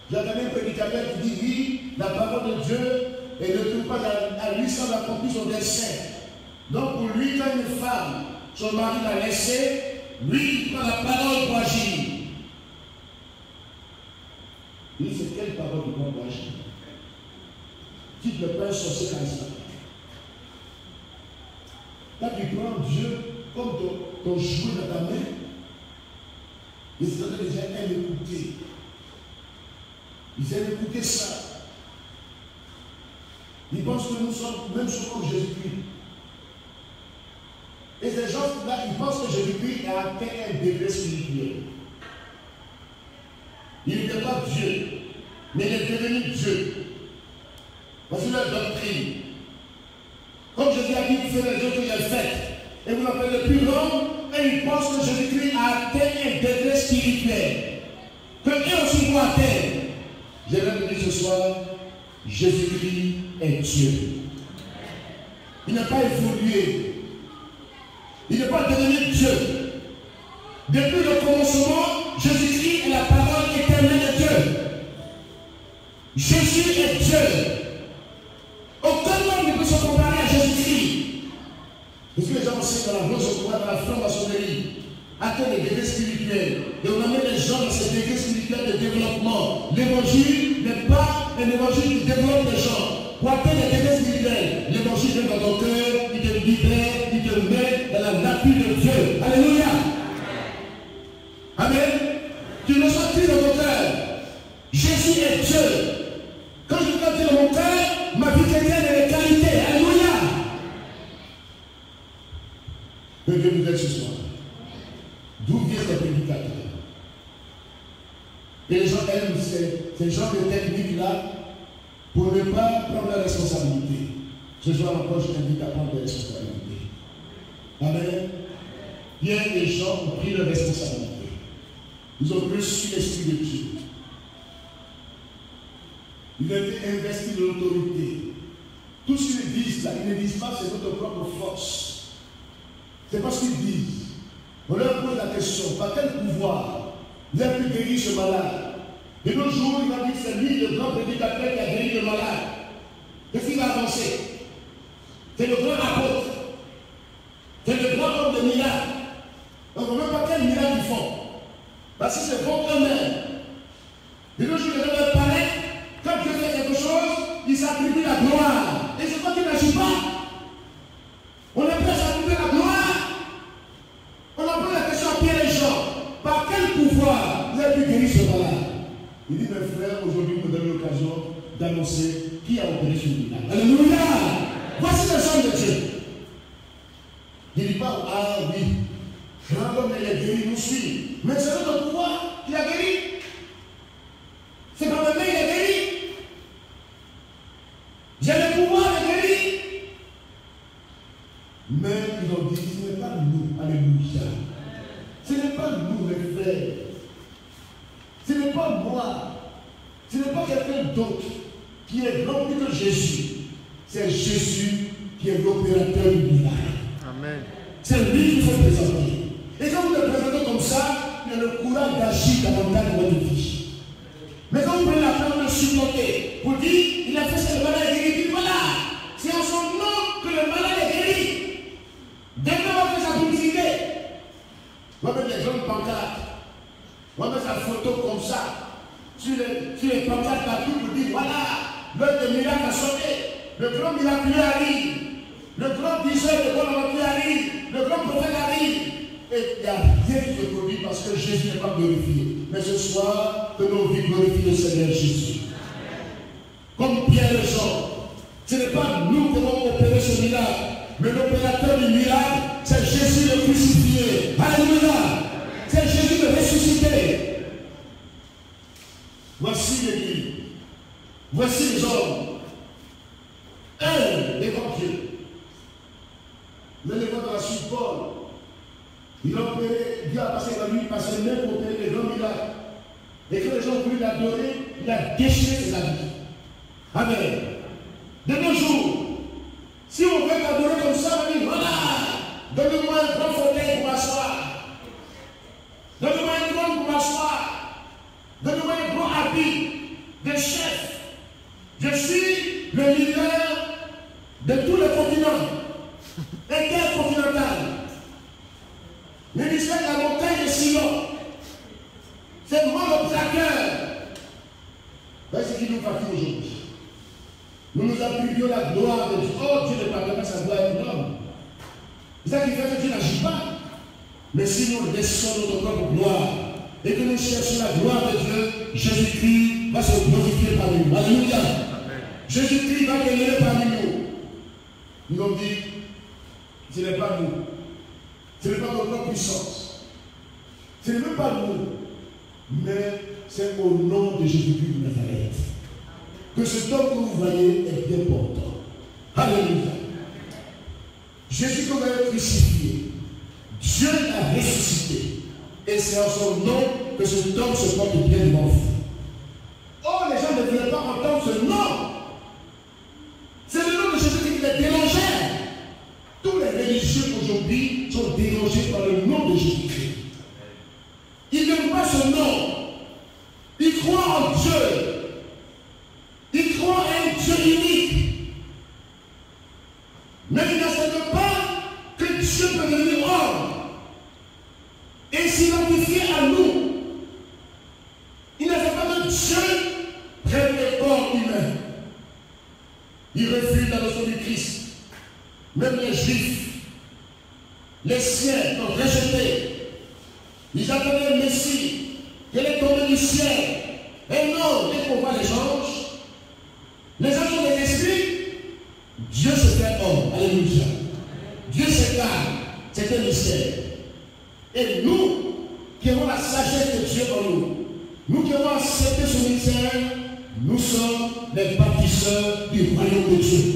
J'entendais un prédicateur qui dit oui, la parole de Dieu et ne trouve pas à lui sans accomplir son dessein. Donc pour lui, quand une femme, son mari l'a laissé, lui, il prend la parole pour agir. Il dit, c'est quelle parole du bon pour agir? Quitte le pain sorcier charismatique. Là, tu prends Dieu comme ton jouet dans ta main. Les Israéliens aiment écouter. Ils aiment écouter ça. Ils pensent que nous sommes même comme Jésus-Christ. Et ces gens-là, ils pensent que Jésus-Christ a atteint un degré spirituel. Il n'était pas Dieu, mais il est devenu Dieu. Voici leur doctrine. Comme Jésus a dit, vous faites les œuvres qu'il a faites. Et vous l'appelez le plus grand, et ils pensent que Jésus-Christ a atteint un degré spirituel. Que eux aussi vont atteindre. J'aimerais vous dire ce soir, Jésus-Christ est Dieu. Il n'a pas évolué. Il n'est pas devenu Dieu. Depuis le commencement, Jésus-Christ est la parole éternelle de Dieu. Jésus est Dieu. Aucun homme ne peut se comparer à Jésus-Christ. Parce que les gens enseignent dans la rose au dans la franc-maçonnerie, atteindre les degrés spirituels. Et on amène les gens dans ces degrés spirituels de développement. L'évangile n'est pas un évangile qui développe les gens. Pour atteindre les degrés spirituels, l'évangile vient dans ton cœur, il te libère, il te met dans la nature de Dieu. Alléluia. Amen. Tu reçois Christ dans ton cœur. Jésus est Dieu. Quand je peux dire dans mon cœur, ma vie chrétienne est de qualité. Alléluia. Que Dieu nous aide ce soir. D'où vient ce prédicateur? ces genres de techniques-là pour ne pas prendre la responsabilité. Ce soir encore, je t'invite à prendre des responsabilités. Amen. Bien, les gens ont pris leur responsabilité. Ils ont reçu l'Esprit de Dieu. Ils ont été investis de l'autorité. Tout ce qu'ils disent là, ils ne disent pas c'est notre propre force. C'est pas ce qu'ils disent. On leur pose la question, par quel pouvoir vous avez pu guérir ce malade? De nos jours, il va dire que c'est lui le grand prédicateur qui a guéri le malade. Qu'est-ce qu'il va avancer? C'est le grand apôtre. C'est le grand homme de miracles. Donc on ne sait pas quel miracle ils font. Parce que c'est bon eux-mêmes. De nos jours, les gens veulent paraître. Quand Dieu fait quelque chose, ils s'attribuent la gloire. Et c'est pas qu'ils n'agissent pas. On est prêt à s'attribuer la gloire. On a posé la question à Pierre et Jean. Par quel pouvoir vous avez pu guérir ce malade? Il dit, mes frères, aujourd'hui, vous me donnez l'occasion d'annoncer qui a opéré ce miracle. Alléluia! Voici le sang de Dieu. Il ne dit pas, ah oui, grand homme, il a guéri, nous suit. Mais c'est notre pouvoir qui a guéri. C'est quand même il a guéri. J'ai le pouvoir de guérir. Mais ils ont dit, ce n'est pas nous, alléluia. Ce n'est pas nous, mes frères. Ce n'est pas moi. Ce n'est pas quelqu'un d'autre qui est grand plus que Jésus. C'est Jésus qui est l'opérateur du miracle. Amen. C'est lui qu'il faut présenter. Et quand vous le présentez comme ça, il y a le courage d'agir davantage dans votre vie. Mais quand vous prenez la peine de supporter, vous dites, il a fait ce malade est guéri, voilà. C'est en son nom que le malade est guéri. Dès qu'on va faire sa publicité, on va mettre les grandes pancartes, on va mettre sa photo comme ça, sur les pancartes partout pour dire, voilà, l'heure de miracle a sauté. Le grand miraculeux arrive. Le grand diseur de bon aventure arrive. Le grand prophète arrive. Et il n'y a rien qui se produit parce que Jésus n'est pas glorifié. Mais ce soir, que nos vies glorifient le Seigneur Jésus. Comme Pierre et Jean. Ce n'est pas nous qui allons opérer ce miracle. Mais l'opérateur du miracle, c'est Jésus le crucifié. Alléluia. C'est Jésus le ressuscité. Voici l'église. Voici les hommes. Un devant Dieu. Mais les voit dans la suite, Paul. Il a opéré, Dieu a passé la nuit, passé même pour opérer les grands miracles. Et quand les gens ont voulu l'adorer, il a déchiré ses habits. Amen. De nos jours, si on veut l'adorer comme ça, on dit voilà, donne-moi un grand fauteuil pour m'asseoir. Donne-moi un trône pour m'asseoir. Donne-moi un grand habit de chef. Je suis le leader de tous les continents, intercontinental. Ministère de la montagne de Sion. C'est moi le plaqueur. Voici ce qui nous fatigue aujourd'hui. Nous nous attribuons la gloire de Dieu. Oh, Dieu ne pardonne pas sa gloire à l'homme. C'est ça qui fait que Dieu n'agit pas. Mais si nous laissons notre propre gloire et que nous cherchons la gloire de Dieu, Jésus-Christ va se glorifier parmi nous. Alléluia. Jésus-Christ va venir parmi nous. Nous avons dit, ce n'est pas nous. Ce n'est pas notre puissance. Ce n'est même pas nous. Mais c'est au nom de Jésus-Christ de Nazareth que cet homme que vous voyez est bien portant. Alléluia. Jésus que vous avez crucifié, Dieu l'a ressuscité. Et c'est en son nom que cet homme se porte bien devant vous. Oh, les gens ne voulaient pas entendre ce nom. C'est le nom de Jésus qui les dérangeait. Tous les religieux aujourd'hui sont dérangés par le nom de Jésus-Christ. Ils n'aiment pas ce nom. Ils croient en Dieu. Ils croient à un Dieu unique. Mais ils n'acceptent pas que Dieu peut devenir homme et s'identifier à nous. Ils n'acceptent pas que Dieu prenne le corps humain. Ils refusent la notion du Christ. Même les Juifs, les siens ont rejeté. Ils attendaient le Messie, qu'elle est tombée du ciel. Et non, dès qu'on voit les anges ont des esprits, Dieu se fait homme. Alléluia. Dieu s'écarte. C'est un mystère. Et nous, qui avons la sagesse de Dieu en nous, nous qui avons accepté son ministère, nous sommes les bâtisseurs du royaume de Dieu.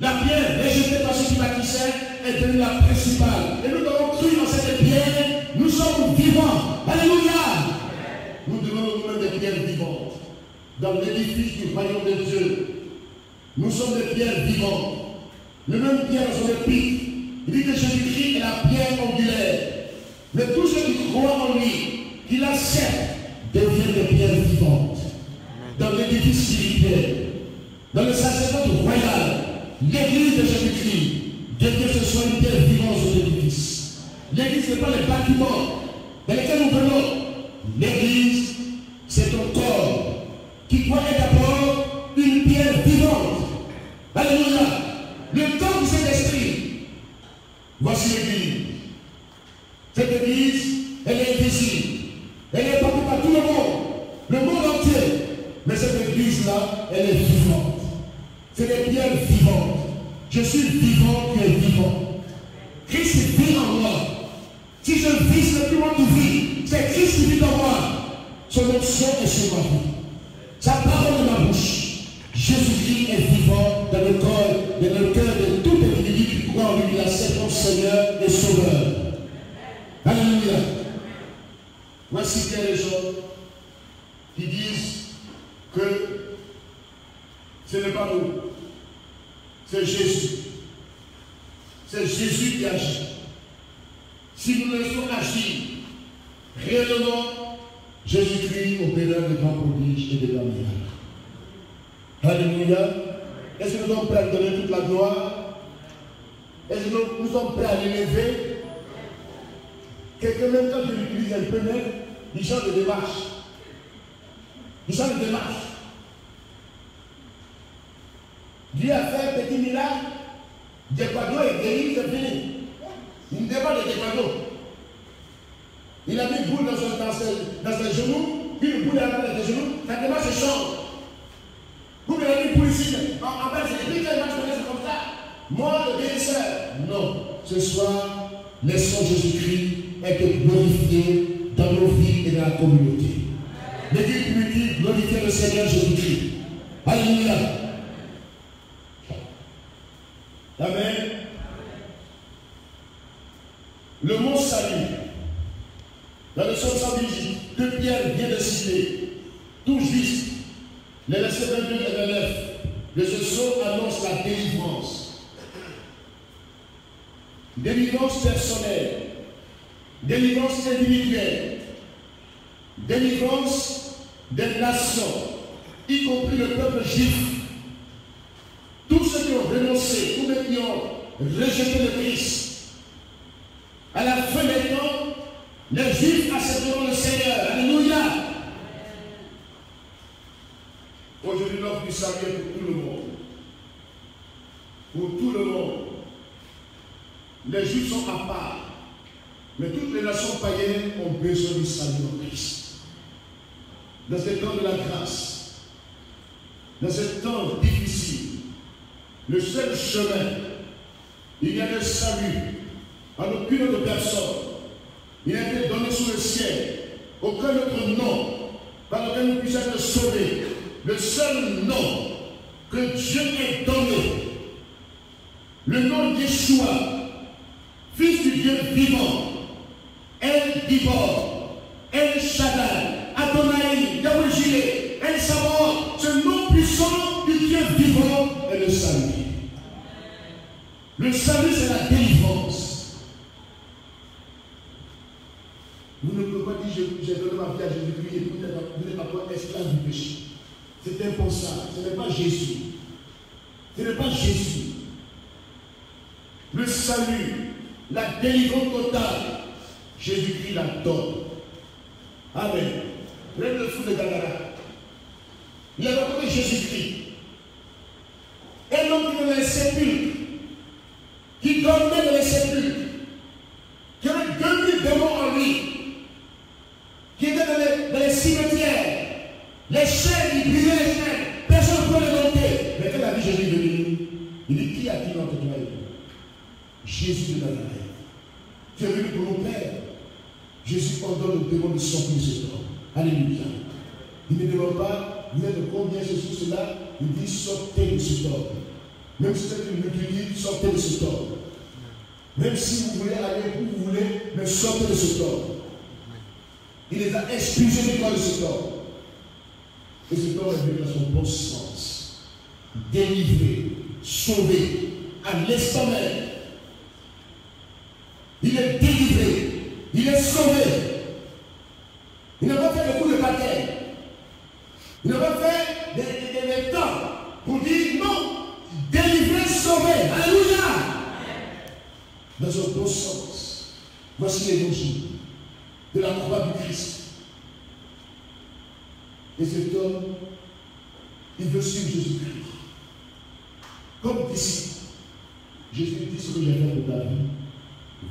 La pierre rejetée par ceux qui bâtissaient est devenue la principale. Et nous devons cru dans cette pierre. Nous sommes vivants. Alléluia. Nous devenons nous-mêmes des pierres vivantes. Dans l'édifice du royaume de Dieu, nous sommes des pierres vivantes. Le même Pierre dans son épître, il dit que Jésus-Christ est la pierre angulaire. Mais tous ceux qui croient en lui, qui l'acceptent, deviennent des pierres vivantes. Dans l'édifice spirituel, dans le sacerdoce royal, l'église de Jésus-Christ, Dieu que ce soit une pierre vivante sur l'édifice. L'église, ce n'est pas les bâtiments dans lesquels nous venons. L'église, c'est ton corps qui doit être d'abord une pierre vivante. Alléluia. Le corps du Saint-Esprit. Voici l'église. Cette église, elle est invisible. Elle est portée par tout le monde entier. Mais cette église-là, elle est vivante. C'est des pierres vivantes. Je suis vivant, tu es vivant. Christ vit en moi. Si je vis, ce n'est plus moi qui vis. C'est Christ qui vit en moi. Son onction est sur ma vie. Sa parole de ma bouche. Jésus-Christ est vivant dans le corps, dans le cœur de tout individu qui croit en lui, il accepte comme Seigneur et Sauveur. Alléluia. Voici qu'il y a des gens qui disent que ce n'est pas nous, c'est Jésus. C'est Jésus qui agit. Si nous laissons agir réellement, Jésus-Christ opérera de grands prodiges et de grands miracles. Alléluia. Est-ce que nous sommes prêts à donner toute la gloire? Est-ce que nous sommes prêts à l'élever? Quelqu'un, même quand je l'utilise un peu net, il change de démarche. Il change de démarche. Dieu a fait un petit miracle. Diaquado est guéri, c'est fini. Il ne dépend de Diaquado. Il a mis une boule dans ses genoux, puis une boule dans ses genoux, sa démarche change. Vous me l'avez dit pour ici, en fait, c'est lui qui a comme ça. Moi, le guérisseur. Non. Ce soir, laissons Jésus-Christ être glorifié dans nos vies et dans la communauté. L'église primitive glorifie le Seigneur Jésus-Christ. Alléluia. Amen. Le mot salut. Dans le psaume 118, que Pierre vient de citer, tout juste. Les versets 22 et 29 de ce psaume annonce la délivrance. Délivrance personnelle, délivrance individuelle, délivrance des nations, y compris le peuple juif. Tous ceux qui ont renoncé, tous ceux qui ont rejeté le Christ. À la fin des temps, les Juifs accepteront le Seigneur. Alléluia. Aujourd'hui, l'offre du salut est pour tout le monde. Pour tout le monde. Les Juifs sont à part. Mais toutes les nations païennes ont besoin du salut en Christ. Dans ce temps de la grâce, dans ce temps difficile, le seul chemin, il y a le salut à aucune autre personne. Il a été donné sous le ciel. Aucun autre nom par lequel nous puissions être sauvés. Le seul nom que Dieu ait donné, le nom d'Yeshua, fils du Dieu vivant, El Gibor, El Shaddai, Adonai, Yahweh Jireh, El Sabaoth, ce nom puissant du Dieu vivant est le salut. Le salut, c'est la délivrance. Vous ne pouvez pas dire j'ai donné ma vie à Jésus-Christ et vous n'êtes pas esclave du péché. C'est impensable. Ce n'est pas Jésus. Ce n'est pas Jésus. Le salut, la délivrance totale, Jésus-Christ la donne. Amen. Prenez le fou de Gadara. Il a rencontré Jésus-Christ. Un homme qui est dans les sépulcres, qui dormait dans les sépulcres, qui avait 2000 démons en lui, qui était dans les cimetières. Les chaînes, ils brisaient les chaînes. Personne ne pouvait les monter. Mais quand il a vu Jésus venir, il dit, qui a-t-il entre toi et moi? Jésus de Nazareth. Tu es venu pour mon Père. Jésus ordonne au démon de sortir de cet homme. Alléluia. Il ne demande pas vous êtes combien sur cela, il dit sortez de ce tort. Même si c'est une multitude, sortez de ce tort. Même si vous voulez aller où vous voulez, mais sortez de ce tort. Il les a expulsés de ce tort. Et ce tort est venu dans son bon sens. Délivré, sauvé, à l'instant même. Il est délivré, il est sauvé. Il n'a pas fait le coup de baptême. Il n'a pas fait des temps pour dire non, délivré, sauvé. Alléluia. Dans un bon sens. Voici l'évangile de la croix du Christ. Et cet homme, il veut suivre Jésus-Christ. Comme disciple, Jésus dit ce que j'ai fait pour ta vie.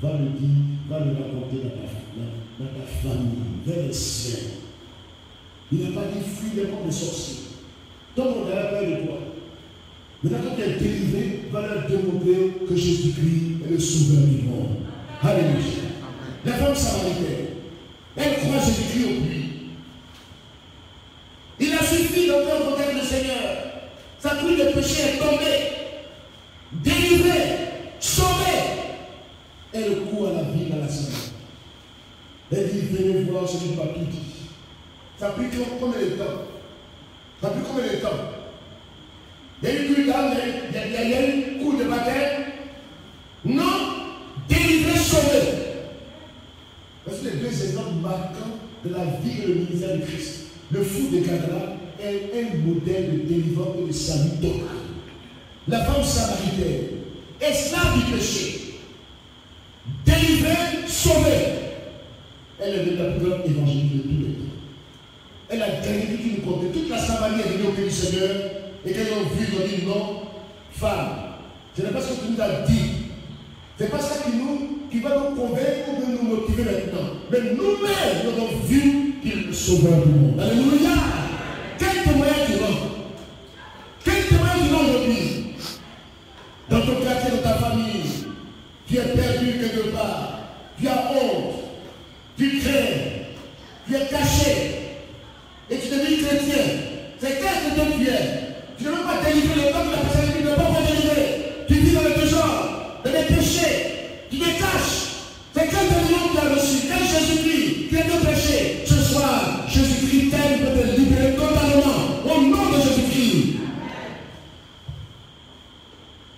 Va le dire, va le raconter dans ta famille, vers les siens. Il n'a pas dit fuis les mondes des sorciers. Tant qu'on a peur de toi. Maintenant, quand tu es délivré, va leur démontrer que Jésus-Christ est le sauveur du monde. Alléluia. La femme samaritaine, elle croit Jésus-Christ au puits. Il a suffi d'entrer en contact avec le Seigneur. Sa pluie de péché est tombée, délivrée, sauvée. Elle court à la vie dans la semaine. Elle dit, venez voir ce que je m'ai tout dit. Ça a pris combien de temps? Ça a pris combien de temps? Il y a eu plus tard, il y a eu un coup de baptême. Non, délivré, sauvé. Parce que les deux exemples marquants de la vie et le ministère de Christ. Le fou de Gadara est un modèle de délivrance et de salut total. La femme samaritaine, esclave du péché, délivrée, sauvée. Elle est la plus grande évangéliste de tous les temps. Elle a gagné toute une côté. Toute la Samarie est venue au pays du Seigneur. Et quand ils ont vu, ils ont dit non, femme, ce n'est pas ce que tu nous as dit. Ce n'est pas ça qui va nous convaincre ou nous motiver maintenant. Mais nous-mêmes, nous avons vu qu'il est le sauveur du monde. Alléluia! Quel témoignage tu rends? Quel témoignage tu rends aujourd'hui? Dans ton quartier, dans ta famille, tu es perdu quelque part, tu as honte, tu crains, tu es caché, et tu deviens chrétien. C'est quel que tu es? Tu ne veux pas délivrer le peuple de la personne qui ne veut pas délivrer. Tu vis dans le désordre, dans les péchés, tu te caches. C'est quel délivrance tu as reçu? Quel Jésus-Christ qui est de péché? Ce soir, Jésus-Christ t'aime pour te libérer totalement. Au nom de Jésus-Christ.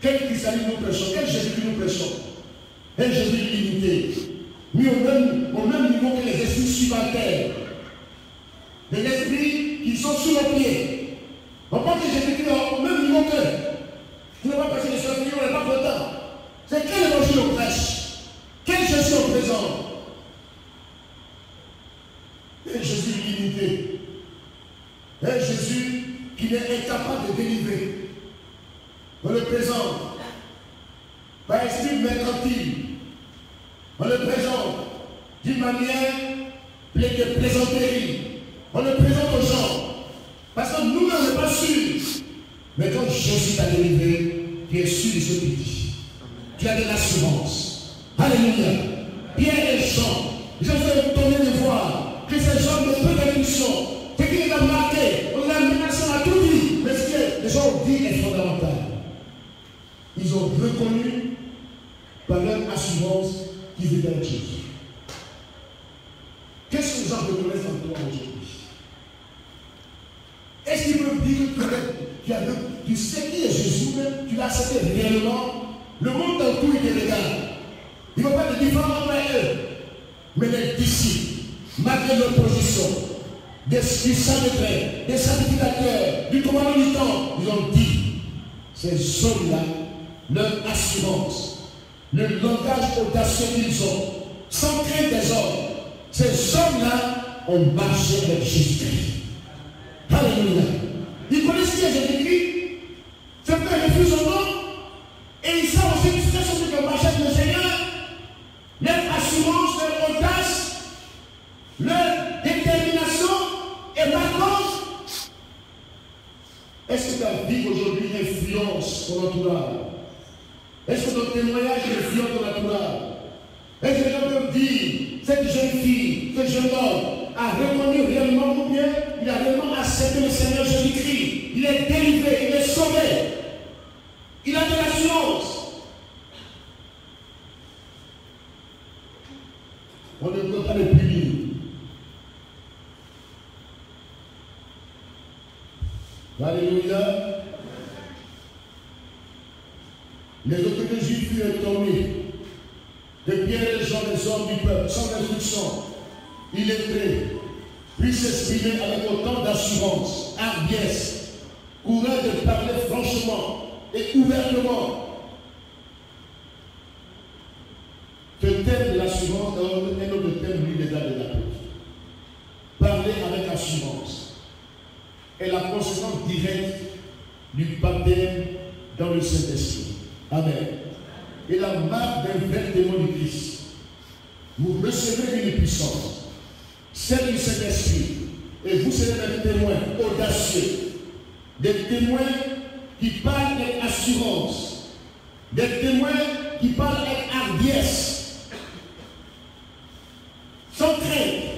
Quel christianisme nous prêchons? Quel Jésus-Christ nous prêchons? Un Jésus limité, mis au même niveau que les esprits subalternes. Les esprits qui sont sous nos pieds. On pense que Jésus-Christ est au même niveau qu'eux. Tu n'as pas passé les choses, on n'est pas content. C'est quel évangile on prêche? Quel Jésus on présente? Un Jésus limité. Un Jésus qui est incapable de délivrer. On le présente par esprit mercantile. On le présente d'une manière pleine de plaisanterie. On le présente aux gens. Parce que nous-mêmes, on n'est pas sûrs. Mais quand Jésus t'a délivré, tu es sûr de ce qu'il dit. Tu as de l'assurance. Alléluia. Pierre et Jean, je veux donner de voir que ces gens de peu d'impulsion, ce qui les a marqués, on l'a menacé, on a tout dit. Mais ce que les gens ont dit est fondamental. Ils ont reconnu par leur assurance qu'ils étaient avec Jésus. Qu'est-ce que les gens reconnaissent en toi aujourd'hui? Est-ce qu'ils peuvent dire que tu sais qui est Jésus, tu l'as accepté réellement? Le monde autour il te regarde. Il ne va pas de différence entre eux. Mais les disciples, malgré l'opposition, des saints des sacrificateurs, du commandement du temps, ils ont dit, ces hommes-là, leur assurance, le langage audacieux qu'ils ont, sans crainte des hommes, ces hommes-là ont marché avec Jésus-Christ. Alléluia. Ils connaissent qui est Jésus-Christ. Certains refusent son nom. Et ils savent aussi que c'est celui qui marche avec le Seigneur. Leur assurance, leur audace, leur détermination et marquante. Est-ce que ta vie aujourd'hui influence ton entourage? Est-ce que ton témoignage influence ton entourage? Est-ce que les gens peuvent dire, cette jeune fille, ce jeune homme, a reconnu réellement ou bien il a réellement accepté le Seigneur Jésus-Christ. Il est délivré, il est sauvé. Il a de l'assurance. On ne peut pas le punir. Alléluia. Les autorités juives furent étonnées que bien les gens, les hommes du peuple, sans instruction, illettrés, puissent s'exprimer avec autant d'assurance, hardiesse, courage de parler franchement et ouvertement. Ce thème de l'assurance est notre thème lui des actes de l'apôtre. Parler avec assurance est la conséquence directe du baptême dans le Saint-Esprit. Amen. Et la marque d'un vrai témoin du Christ. Vous recevez une puissance, celle du Saint-Esprit, et vous serez des témoins audacieux, des témoins qui parlent avec assurance, des témoins qui parlent avec hardiesse, sans crainte.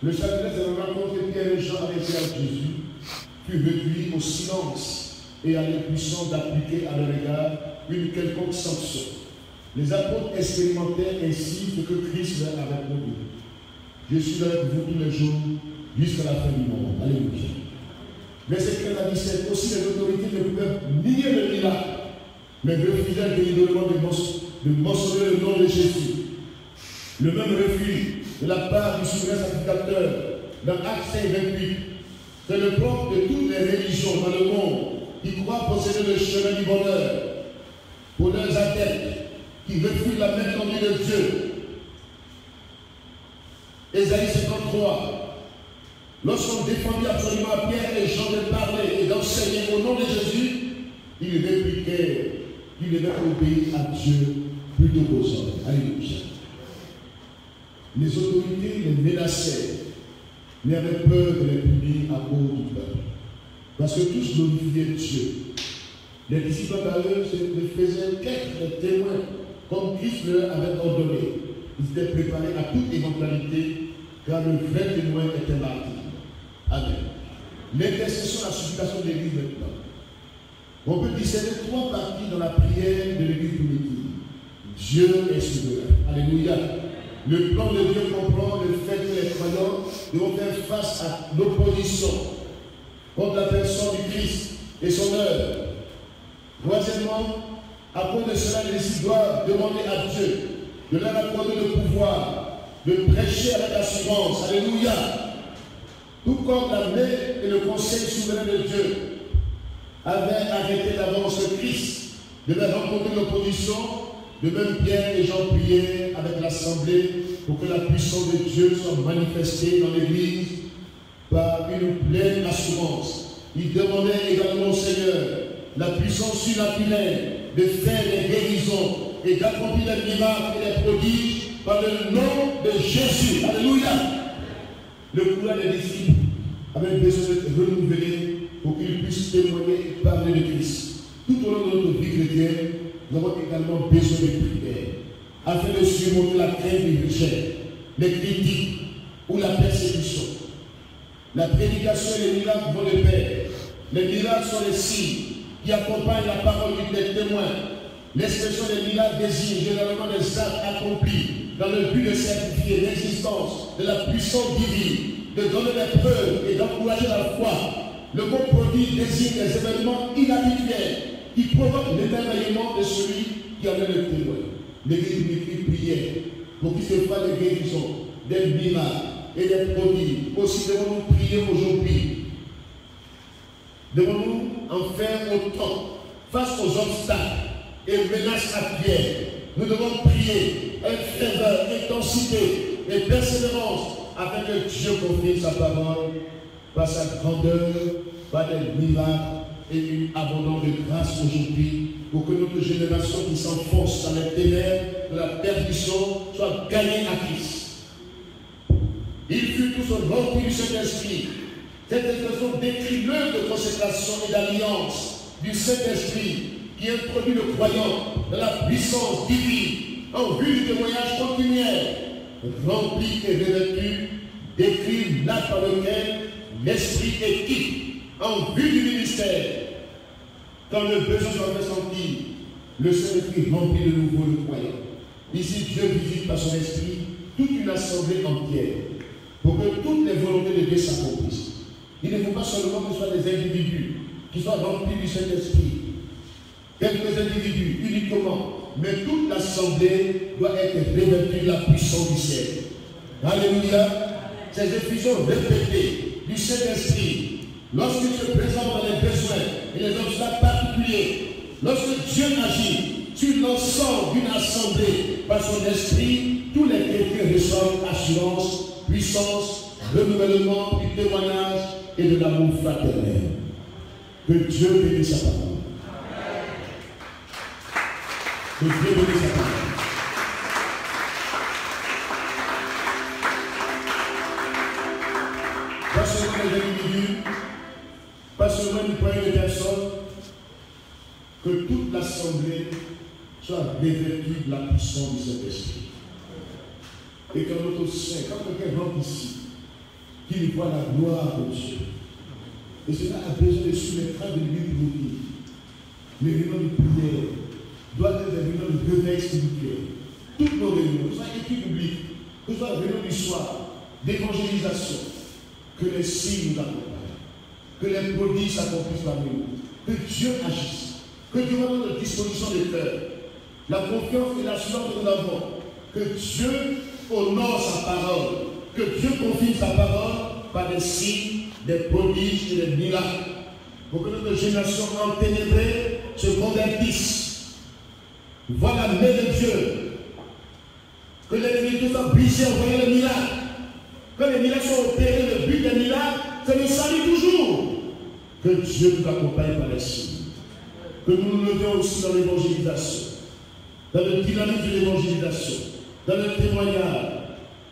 Le chapitre de la rencontre de Pierre et Jean avec Jésus fut réduit au silence et à l'impuissance d'appliquer à leur égard une quelconque sanction. Les apôtres expérimentèrent ainsi ce que Christ leur avait promis. Je suis avec vous tous les jours jusqu'à la fin du monde. Alléluia. Verset 15 à 17. Aussi les autorités ne pouvaient nier le miracle, mais refusèrent délibérément de mentionner le nom de Jésus. Le même refus de la part du souverain sacrificateur dans Actes 5, 28. C'est le propre de toutes les religions dans le monde qui croient posséder le chemin du bonheur pour leurs adeptes qui refusent la même conduite de Dieu. Ésaïe 53. Lorsqu'on défendit absolument à Pierre et Jean de parler et d'enseigner au nom de Jésus, ils répliquaient qu'ils devaient obéir à Dieu plutôt qu'aux hommes. Alléluia. Les autorités les menaçaient, mais avaient peur de les punir à cause du peuple. Parce que tous glorifiaient Dieu. Les disciples à eux se faisaient qu'être des témoins, comme Christ leur avait ordonné. Ils étaient préparés à toute éventualité, car le vrai témoin était martyr. Amen. L'intercession, la supplication de l'Église maintenant. On peut discerner trois parties dans la prière de l'Église primitive. Dieu est souverain. Alléluia. Le plan de Dieu comprend le fait que les croyants devront faire face à l'opposition contre la personne du Christ et son œuvre. Troisièmement, à cause de cela, les disciples doivent demander à Dieu de leur accorder le pouvoir de prêcher avec assurance. Alléluia. Tout comme l'armée et le conseil souverain de Dieu avaient arrêté d'avance le Christ, devait rencontrer l'opposition. De même, Pierre et Jean priaient avec l'assemblée pour que la puissance de Dieu soit manifestée dans l'Église par une pleine assurance. Ils demandaient également au Seigneur la puissance surnaturelle de faire des guérisons et d'accomplir des miracles et des prodiges par le nom de Jésus. Alléluia. Le courage des disciples avait besoin d'être renouvelé pour qu'ils puissent témoigner et parler de Christ. Tout au long de notre vie chrétienne, nous avons également besoin de prière afin de surmonter la crainte du rejet, les critiques ou la persécution. La prédication et les miracles vont de pair. Les miracles sont les signes qui accompagnent la parole des témoins. L'expression des miracles désigne généralement des actes accomplis dans le but de certifier l'existence de la puissance divine, de donner des preuves et d'encourager la foi. Le mot prodige désigne des événements inhabituels qui provoquent l'émerveillement de celui qui en est le témoin. L'Église priait pour qu'il se fasse des guérisons, des miracles et des prodiges. Aussi devons-nous prier aujourd'hui. Devons-nous en faire autant face aux obstacles et menaces actuelles. Nous devons prier avec ferveur, intensité et persévérance afin que Dieu confirme sa parole par sa grandeur, par des miracles et une abondance de grâce aujourd'hui pour que notre génération qui s'enfonce dans les ténèbres de la perdition soit gagnée à Christ. Il fut tous remplis du Saint-Esprit. Cette expression décrit l'œuvre de consécration et d'alliance du Saint-Esprit qui introduit le croyant dans la puissance divine en vue du témoignage continuel remplis et revêtus, décrit l'acte par lequel l'Esprit équipe en vue du ministère. Quand le besoin soit fait sentir, le Saint-Esprit remplit de nouveau le croyant. Ici, Dieu visite par son esprit toute une assemblée entière pour que toutes les volontés de Dieu s'accomplissent. Il ne faut pas seulement que ce soit des individus qui soient remplis du Saint-Esprit, quelques individus uniquement, mais toute l'assemblée doit être revêtue de la puissance du ciel. Alléluia. Ces effusions répétées du Saint-Esprit, lorsqu'il se présente dans les besoins et les obstacles particuliers, lorsque Dieu agit sur l'ensemble d'une assemblée par son esprit, tous les chrétiens reçoivent assurance, puissance, renouvellement du témoignage et de l'amour fraternel. Que Dieu bénisse sa parole. Que Dieu bénisse sa parole. Pas seulement les individus, pas seulement une poignée de personnes, que toute l'assemblée soit revêtue de la puissance du Saint-Esprit. Et que notre sein, quand quelqu'un rentre ici, qu'il voit la gloire de Dieu. Et cela a besoin de soumettre de l'humilité. Les réunions de prière doivent être des réunions de réveil spirituel. Toutes nos réunions, que ce soit études publiques, que ce soit réunions du soir, d'évangélisation, que les signes nous accompagnent, que les prodiges s'accomplissent parmi nous, que Dieu agisse, que Dieu va dans notre disposition de cœur, la confiance et l'assurance que nous avons, que Dieu honore sa parole, que Dieu confirme sa parole par des signes, des prodiges et des miracles, pour que notre génération enténébrée se convertisse, voit la main de Dieu, que les vérités soient brisées en voyant les miracles. Quand les miracles sont opérés, le but des miracles, c'est le salut toujours. Que Dieu nous accompagne par les signes. Que nous nous levions aussi dans l'évangélisation, dans le dynamisme de l'évangélisation, dans le témoignage.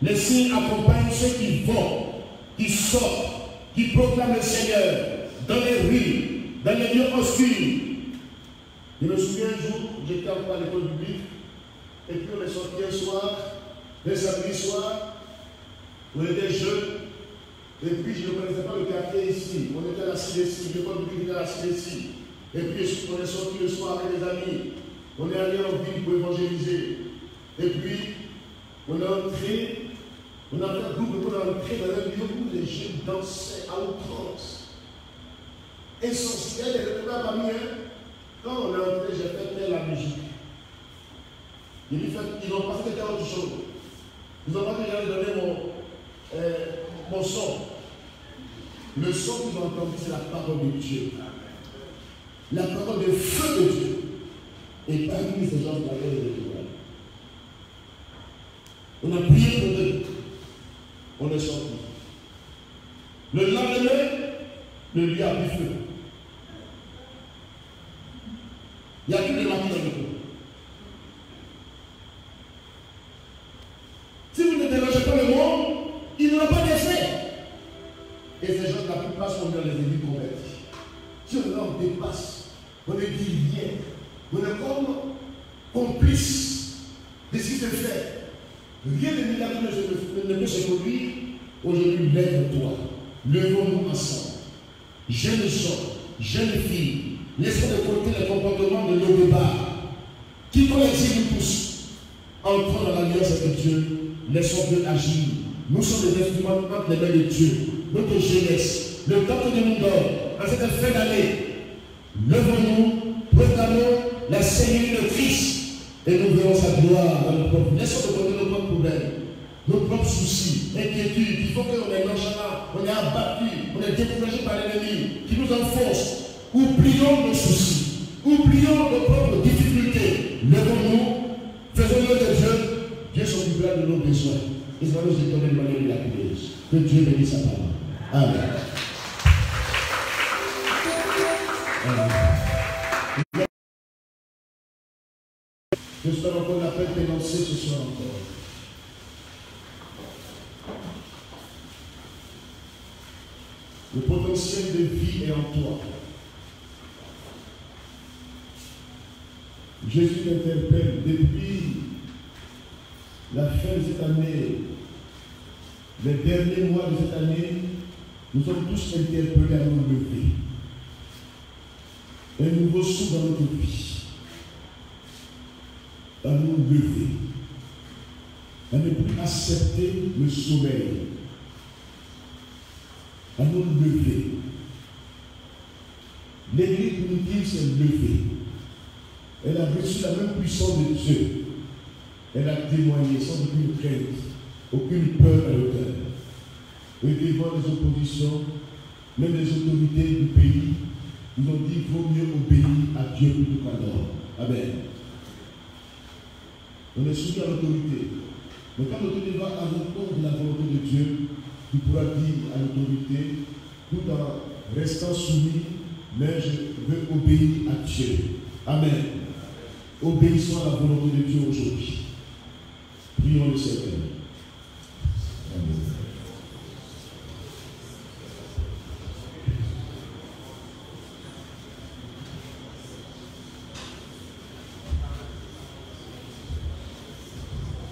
Les signes accompagnent ceux qui vont, qui sortent, qui proclament le Seigneur dans les rues, dans les lieux obscurs. Je me souviens un jour, j'étais encore à l'école publique, et puis on est sorti un soir, un samedi soir, on était jeunes, et puis je ne connaissais pas le quartier ici. On était à la Silésie, l'école publique était à la Silésie. Et puis on est sorti le soir avec des amis. On est allé en ville pour évangéliser. Et puis, on est entré, on a fait un groupe, on est entré dans un lieu où les jeunes dansaient à outrance. Essentiel, et le problème parmi eux, quand on est entré, j'ai fait taire la musique. Ils ont pensé que c'était autre chose. Ils ont pensé que j'allais donner mon son. Le son qu'ils ont entendu, c'est la parole de Dieu. La parole de feu de Dieu. Et parmi ces gens, il y avait des étoiles. On a prié pour eux. On est sorti. Le lendemain, le lieu a pris feu. Il y a plus de maquis dans le coin. Si vous ne dérangez pas le monde, il n'aura pas d'effet. Et ces gens, la plupart sont dans les ennemis convertis. Si on dépasse, on ne dit rien. On est comme complice de ce qui se fait. Rien de miracle ne peut se produire. Aujourd'hui, lève-toi. Levons-nous ensemble. Jeunes gens, jeunes filles, laissons de côté les comportements de nos débats. Qui collective nous tous? Entrons dans l'alliance avec Dieu. Laissons Dieu agir. Nous sommes des instruments entre les mains de Dieu. Notre jeunesse, le temps que Dieu nous donne, en cette fin d'année, levons-nous, proclamons la Seigneurie de Christ et nous verrons sa gloire dans notre propre. Laissons de côté nos propres problèmes, nos propres soucis, inquiétudes. Il faut qu'on est nonchalant, on est abattu, on est découragé par l'ennemi qui nous enfonce. Oublions nos soucis, oublions nos propres difficultés. Levons-nous, faisons-le de Dieu. Dieu s'occupera de nos besoins. Il va nous étonner de manière miraculeuse. Que Dieu bénisse sa parole. Amen. J'espère encore l'appel énoncé ce soir encore. Le potentiel de vie est en toi. Jésus t'interpelle depuis la fin de cette année, les derniers mois de cette année, nous sommes tous interpellés à nous lever. Un nouveau souffle dans notre vie. À nous lever. À ne plus accepter le sommeil. À nous lever. L'Église primitive s'est levée. Elle a reçu la même puissance de Dieu. Elle a témoigné sans aucune crainte, aucune peur à l'auteur. Et devant les oppositions, même les autorités du pays, ils ont dit qu'il vaut mieux obéir à Dieu plutôt qu'à l'homme. Amen. On est soumis à l'autorité. Mais quand l'autorité va à l'encontre de la volonté de Dieu, tu pourras dire à l'autorité, tout en restant soumis, mais je veux obéir à Dieu. Amen. Obéissons à la volonté de Dieu aujourd'hui. Prions le Seigneur. Amen.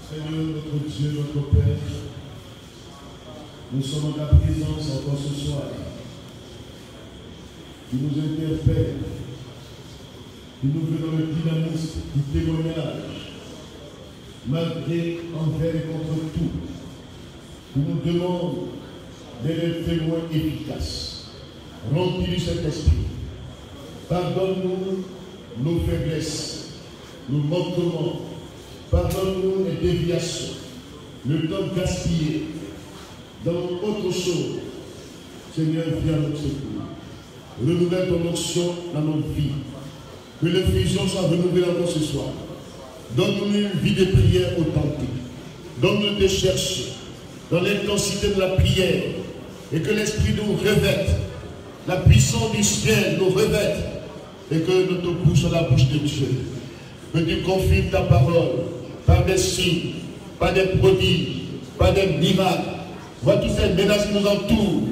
Seigneur, notre Dieu, notre Père, nous sommes en ta présence encore ce soir. Tu nous interpelles, tu nous veux dans le dynamisme du témoignage, malgré, envers et contre tout. Tu nous demandes d'être témoins efficaces, remplis du Saint-Esprit. Pardonne-nous nos faiblesses, nos manquements. Pardonne-nous les déviations, le temps gaspillé dans autre chose. Seigneur, viens à notre secours. Renouvelle ton onction dans notre vie. Que l'infusion soit renouvelée encore ce soir. Donne-nous une vie de prière authentique. Donne-nous de chercher dans l'intensité de la prière et que l'Esprit nous revête. La puissance du ciel nous revête et que notre bouche soit la bouche de Dieu. Que tu confirmes ta parole par des signes, par des prodiges, par des miracles. Vois toutes ces menaces qui nous entourent.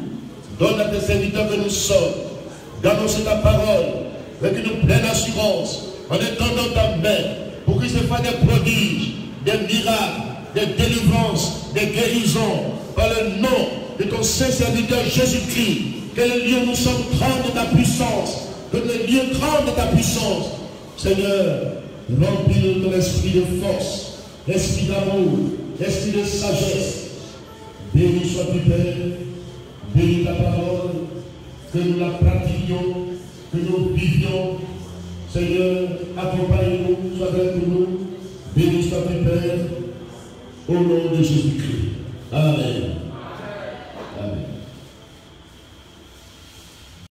Donne à tes serviteurs que nous sommes d'annoncer ta parole avec une pleine assurance en étendant ta main pour qu'il se fasse des prodiges, des miracles, des délivrances, des guérisons par le nom de ton saint serviteur Jésus-Christ. Que les lieux nous sommes tremblent de ta puissance, que les lieux tremblent de ta puissance. Seigneur, remplis de ton esprit de force, esprit d'amour, esprit de sagesse. Béni sois-tu, Père, bénis ta parole, que nous la pratiquions, que nous vivions. Seigneur, accompagne-nous, sois avec nous. Béni sois-tu, Père, au nom de Jésus-Christ. Amen.